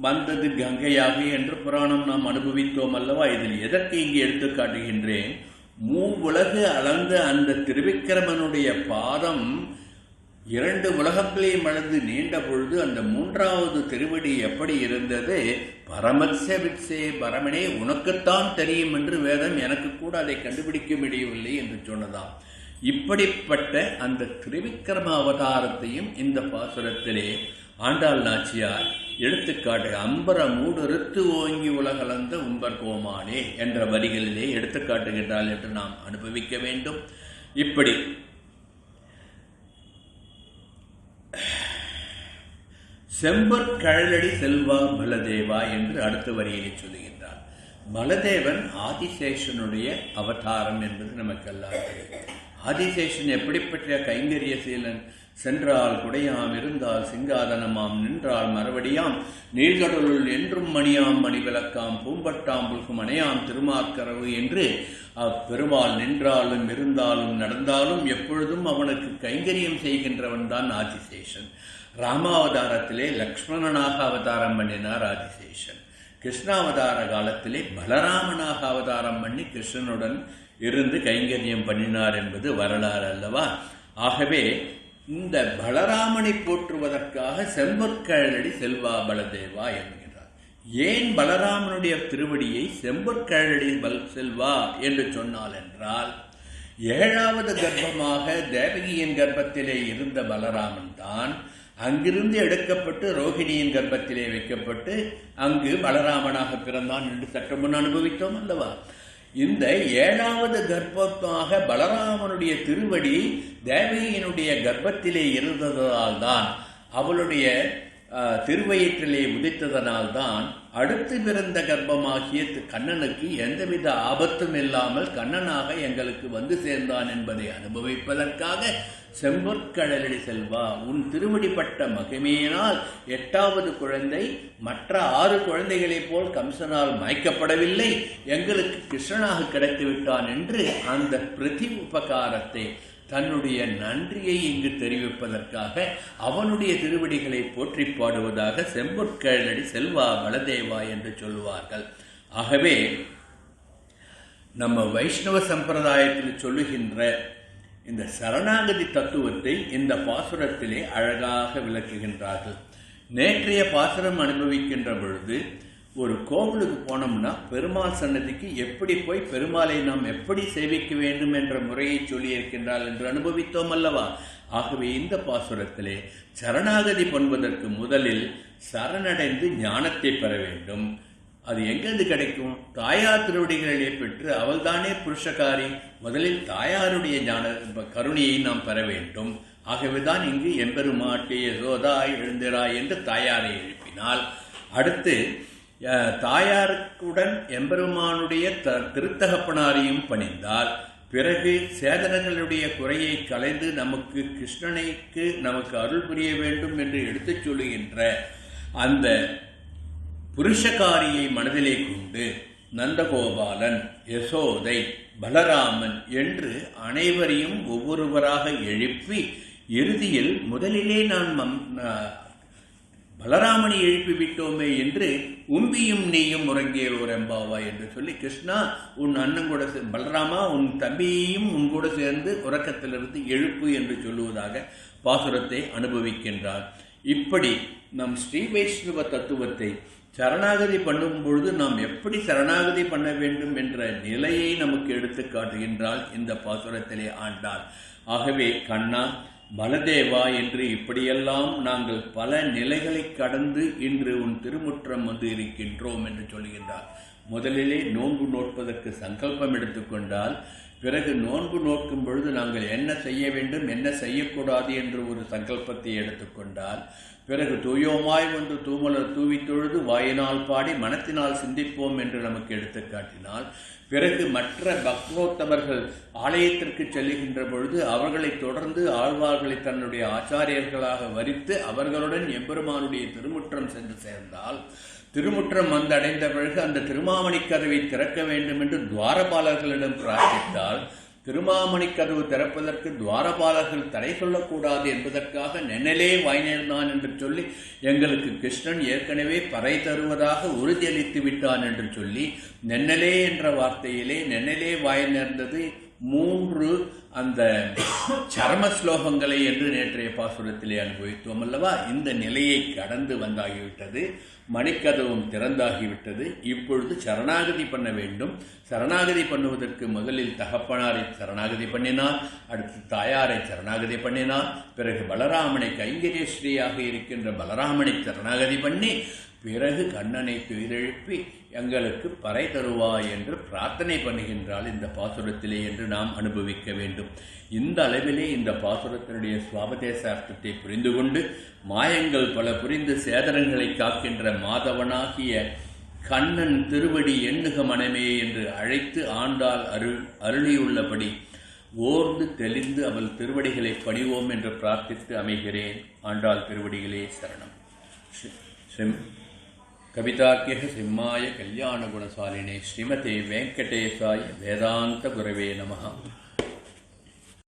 [SPEAKER 2] வந்தது கங்கையாக என்று புராணம் நாம் அனுபவித்தோம் அல்லவா. இதில் எதற்கு இங்கு எடுத்து காட்டுகின்றேன், மூவுலகு அளந்த அந்த திருவிக்கிரமனுடைய பாதம் 2 உலகங்களையும் அளந்து நீண்ட பொழுது அந்த 3வது திருவடி எப்படி இருந்தது? பரமத்ய வித்சே, பரமனே உனக்குத்தான் தெரியும் என்று வேதம் எனக்கு கூட அதை கண்டுபிடிக்க முடியவில்லை என்று சொன்னதாம். இப்படிப்பட்ட அந்த திருவிக்கிரம அவதாரத்தையும் இந்த பாசுரத்திலே ஆண்டாள் நாச்சியார் எடுத்துக்காட்டு அம்பர மூடறுத்து ஓங்கி உலகளந்த உம்பர் கோமானே என்ற வரிகளிலே எடுத்துக்காட்டுகின்றாள் என்று நாம் அனுபவிக்க வேண்டும். இப்படி செம்பற்கழலடி செல்வா பலதேவா என்று அடுத்த வரியிலே சொல்லுகின்றார். பலதேவன் ஆதிசேஷனுடைய அவதாரம் என்பது நமக்கெல்லாம் தெரியும். ஆதிசேஷன் எப்படிப்பட்ட கைங்கரிய சீலன்? சென்றால் குடையாம், இருந்தால் சிங்காதனமாம், நின்றால் மறுபடியாம், நீழ்கடலுள் என்றும் மணியாம், மணிவிளக்காம், பூம்பட்டாம் புல்கும் அணையாம் திருமார்க்கரவு என்று அப்பெருமாள் நின்றாலும் இருந்தாலும் நடந்தாலும் எப்பொழுதும் அவனுக்கு கைங்கரியம் செய்கின்றவன் தான் ஆதிசேஷன். ராமாவதாரத்திலே லக்ஷ்மணனாக அவதாரம் பண்ணினார் ஆதிசேஷன். கிருஷ்ணாவதார காலத்திலே பலராமனாக அவதாரம் பண்ணி கிருஷ்ணனுடன் இருந்து கைங்கரியம் பண்ணினார் என்பது வரலாறு அல்லவா. ஆகவே இந்த பலராமனை போற்றுவதற்காக செம்பற்கழலடி செல்வா பலதேவா என்கிறார். ஏன் பலராமனுடைய திருவடியை செம்பற்கழலடி செல்வா என்று சொன்னால் என்றால், 7வது கர்ப்பமாக தேவகியின் கர்ப்பத்திலே இருந்த பலராமன் தான் அங்கிருந்து எடுக்கப்பட்டு ரோகிணியின் கர்ப்பத்திலே வைக்கப்பட்டு அங்கு பலராமனாக பிறந்தான் என்று சற்று முன் அனுபவித்தோம் அல்லவா? இந்த 7வது கர்ப்பமாக பலராமனுடைய திருவடி தேவகியினுடைய கர்ப்பத்திலே இருந்ததால் தான், அவளுடைய திருவயிற்றிலே உதித்ததனால்தான் அடுத்து பிறந்த கர்ப்பமாகிய கண்ணனுக்கு எந்தவித ஆபத்தும் இல்லாமல் கண்ணனாக எங்களுக்கு வந்து சேர்ந்தான் என்பதை அனுபவிப்பதற்காக செம்பொற்கடலடி செல்வா, உன் திருவடிப்பட்ட மகிமையினால் 8வது குழந்தை மற்ற 6 குழந்தைகளைப் போல் கம்சனால் மயக்கப்படவில்லை, எங்களுக்கு கிருஷ்ணனாக கிடைத்து விட்டான் என்று அந்த பிரதி உபகாரத்தை, தன்னுடைய நன்றியை இங்கு தெரிவிப்பதற்காக அவனுடைய திருவடிகளை போற்றி பாடுவதாக செம்பொற்கழலடி செல்வா பலதேவா என்று சொல்லுவார்கள். ஆகவே நம்ம வைஷ்ணவ சம்பிரதாயத்தில் சொல்லுகின்ற இந்த சரணாகதி தத்துவத்தை இந்த பாசுரத்திலே அழகாக விளக்குகின்றார்கள். நேற்றைய பாசுரம் அனுபவிக்கின்ற பொழுது ஒரு கோவிலுக்கு போனோம்னா பெருமாள் சன்னதிக்கு எப்படி போய் பெருமாளை நாம் எப்படி சேவிக்க வேண்டும் என்ற முறையை சொல்லியிருக்கின்றாள் என்று அனுபவித்தோம் அல்லவா? ஆகவே இந்த பாசுரத்திலே சரணாகதி பண்ணுவதற்கு முதலில் சரணடைந்து ஞானத்தை பெற வேண்டும். அது எங்கிருந்து கிடைக்கும்? தாயார் திருவடிகளிலே பெற்று அவள்தானே புருஷகாரி. முதலில் தாயாருடைய ஞான கருணையை நாம் பெற வேண்டும். ஆகவேதான் இங்கு எம்பெருமாட்டே யசோதாய் எழுந்திராய் என்று தாயாரை எழுப்பினால், அடுத்து தாயாருக்குடன் எம்பெருமானுடைய திருத்தகப்பனாரையும் பணிந்தால், பிறகு சேதனங்களுடைய குறையை கலைந்து நமக்கு கிருஷ்ணனைக்கு நமக்கு அருள் புரிய வேண்டும் என்று எடுத்துச் சொல்லுகின்ற அந்த புருஷகாரியை மனதிலே கொண்டு நந்தகோபாலன், யசோதை, பலராமன் என்று அனைவரையும் ஒவ்வொருவராக எழுப்பி இறுதியில் முதலிலே நான் பலராமனை எழுப்பி விட்டோமே என்று உம்பியும் நீயும் உறங்கிய ஒரு எம்பாவா என்று சொல்லி, கிருஷ்ணா உன் அண்ணன் கூட பலராமா உன் தம்பியையும் உன் கூட சேர்ந்து உறக்கத்திலிருந்து எழுப்பு என்று சொல்லுவதாக பாசுரத்தை அனுபவிக்கின்றார். இப்படி நம் ஸ்ரீ வைஷ்ணவ தத்துவத்தை சரணாகதி பண்ணும் பொழுது நாம் எப்படி சரணாகதி பண்ண வேண்டும் என்ற நிலையை நமக்கு எடுத்து காட்டுகின்றால் இந்த பாசுரத்திலே ஆண்டாள். ஆகவே கண்ணா, பலதேவா என்று இப்படியெல்லாம் நாங்கள் பல நிலைகளை கடந்து இன்று உன் திருமுற்றம் வந்து இருக்கின்றோம் என்று சொல்கின்றார். முதலிலே நோன்பு நோட்பதற்கு சங்கல்பம் எடுத்துக்கொண்டால், பிறகு நோன்பு நோக்கும் பொழுது நாங்கள் என்ன செய்ய வேண்டும் என்ன செய்யக்கூடாது என்று ஒரு சங்கல்பத்தை எடுத்துக்கொண்டால், பிறகு தூயோமாய் வந்து தூமலர் தூவி தொழுது வாயினால் பாடி மனத்தினால் சிந்திப்போம் என்று நமக்கு எடுத்து காட்டினால், பிறகு மற்ற பக்தோத்தமர்கள் ஆலயத்திற்கு செல்லுகின்ற பொழுது அவர்களை தொடர்ந்து ஆழ்வார்களை தன்னுடைய ஆச்சாரியர்களாக வரித்து அவர்களுடன் எம்பெருமானுடைய திருமுற்றம் சென்று சேர்ந்தால், திருமுற்றம் வந்தடைந்த பிறகு அந்த திருமாமணி கதவை திறக்க வேண்டும் என்று துவாரபாலர்களிடம் பிரார்த்தித்தால், திருமாமணி கதவு திறப்பதற்கு துவாரபாலர்கள் தடை சொல்லக்கூடாது என்பதற்காக நென்னலே வாய் நேர்ந்தான் என்று சொல்லி எங்களுக்கு கிருஷ்ணன் ஏற்கனவே பறை தருவதாக உறுதியளித்து விட்டான் என்று சொல்லி நென்னலே என்ற வார்த்தையிலே நென்னலே வாய் நேர்ந்தது 3 அந்த சர்ம ஸ்லோகங்களை என்று நேற்றைய பாசுரத்திலே அனுபவித்தோம் அல்லவா? இந்த நிலையை கடந்து வந்தாகிவிட்டது, மணிக்கதவும் திறந்தாகிவிட்டது. இப்பொழுது சரணாகதி பண்ண வேண்டும். சரணாகதி பண்ணுவதற்கு முதலில் தகப்பனாரை சரணாகதி பண்ணினார், அடுத்து தாயாரை சரணாகதி பண்ணினார், பிறகு பலராமனை கைங்கரியஸ்ரீயாக இருக்கின்ற பலராமனை சரணாகதி பண்ணி, பிறகு கண்ணனை துயிலெழுப்பி எங்களுக்கு பறை தருவாய் என்று பிரார்த்தனை பண்ணுகின்றாள் இந்த பாசுரத்திலே என்று நாம் அனுபவிக்க வேண்டும். இந்த அளவிலே இந்த பாசுரத்தினுடைய சுவாபதேச அர்த்தத்தை புரிந்து கொண்டு மாயங்கள் பல புரிந்து சேதனங்களை காக்கின்ற மாதவனாகிய கண்ணன் திருவடி எண்ணுக மனமே என்று அழைத்து ஆண்டாள் அருளியுள்ளபடி ஓர்ந்து தெளிந்து அவள் திருவடிகளை பணிவோம் என்று பிரார்த்தித்து அமைகிறேன். ஆண்டாள் திருவடிகளே சரணம். கவிதாக்கிய சிம்மாய கல்யாண குணசாலினே ஸ்ரீமதே வெங்கடேசாய வேதாந்த குரவே நமஹ.